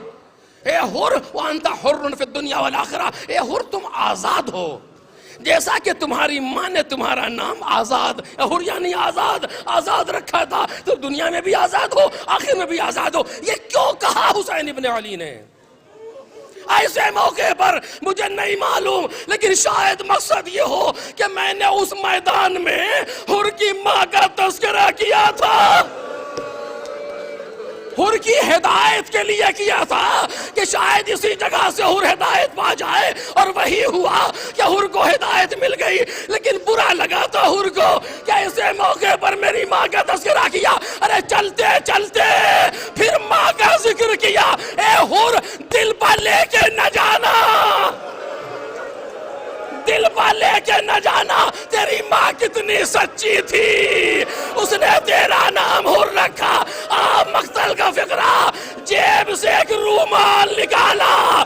A: اے حر وانت حر فی الدنیا والآخرہ، اے حر تم آزاد ہو، جیسا کہ تمہاری ماں نے تمہارا نام آزاد، حر یعنی آزاد، آزاد رکھا تھا، تو دنیا میں بھی آزاد ہو، آخر میں بھی آزاد ہو۔ یہ کیوں کہا حسین ابن علی نے ایسے موقع پر؟ مجھے نہیں معلوم، لیکن شاید مقصد یہ ہو کہ میں نے اس میدان میں حر کی ماں کا تذکرہ کیا تھا، حر کی ہدایت کے لیے کیا تھا کہ شاید اسی جگہ سے حر ہدایت پا جائے، اور وہی ہوا کہ حر کو ہدایت مل گئی، لیکن برا لگا تو حر کو کہ ایسے موقع پر میری ماں کا تذکرہ کیا۔ ارے چلتے چلتے پھر ماں کا ذکر کیا، اے حر دل پر لے کے نہ جانا، دل پر لے کے نہ جانا، تیری ماں کتنی سچی تھی، اس نے تیرا نام حر رکھا۔ مقتل کا فقرہ، جیب سے ایک رومال نکالا،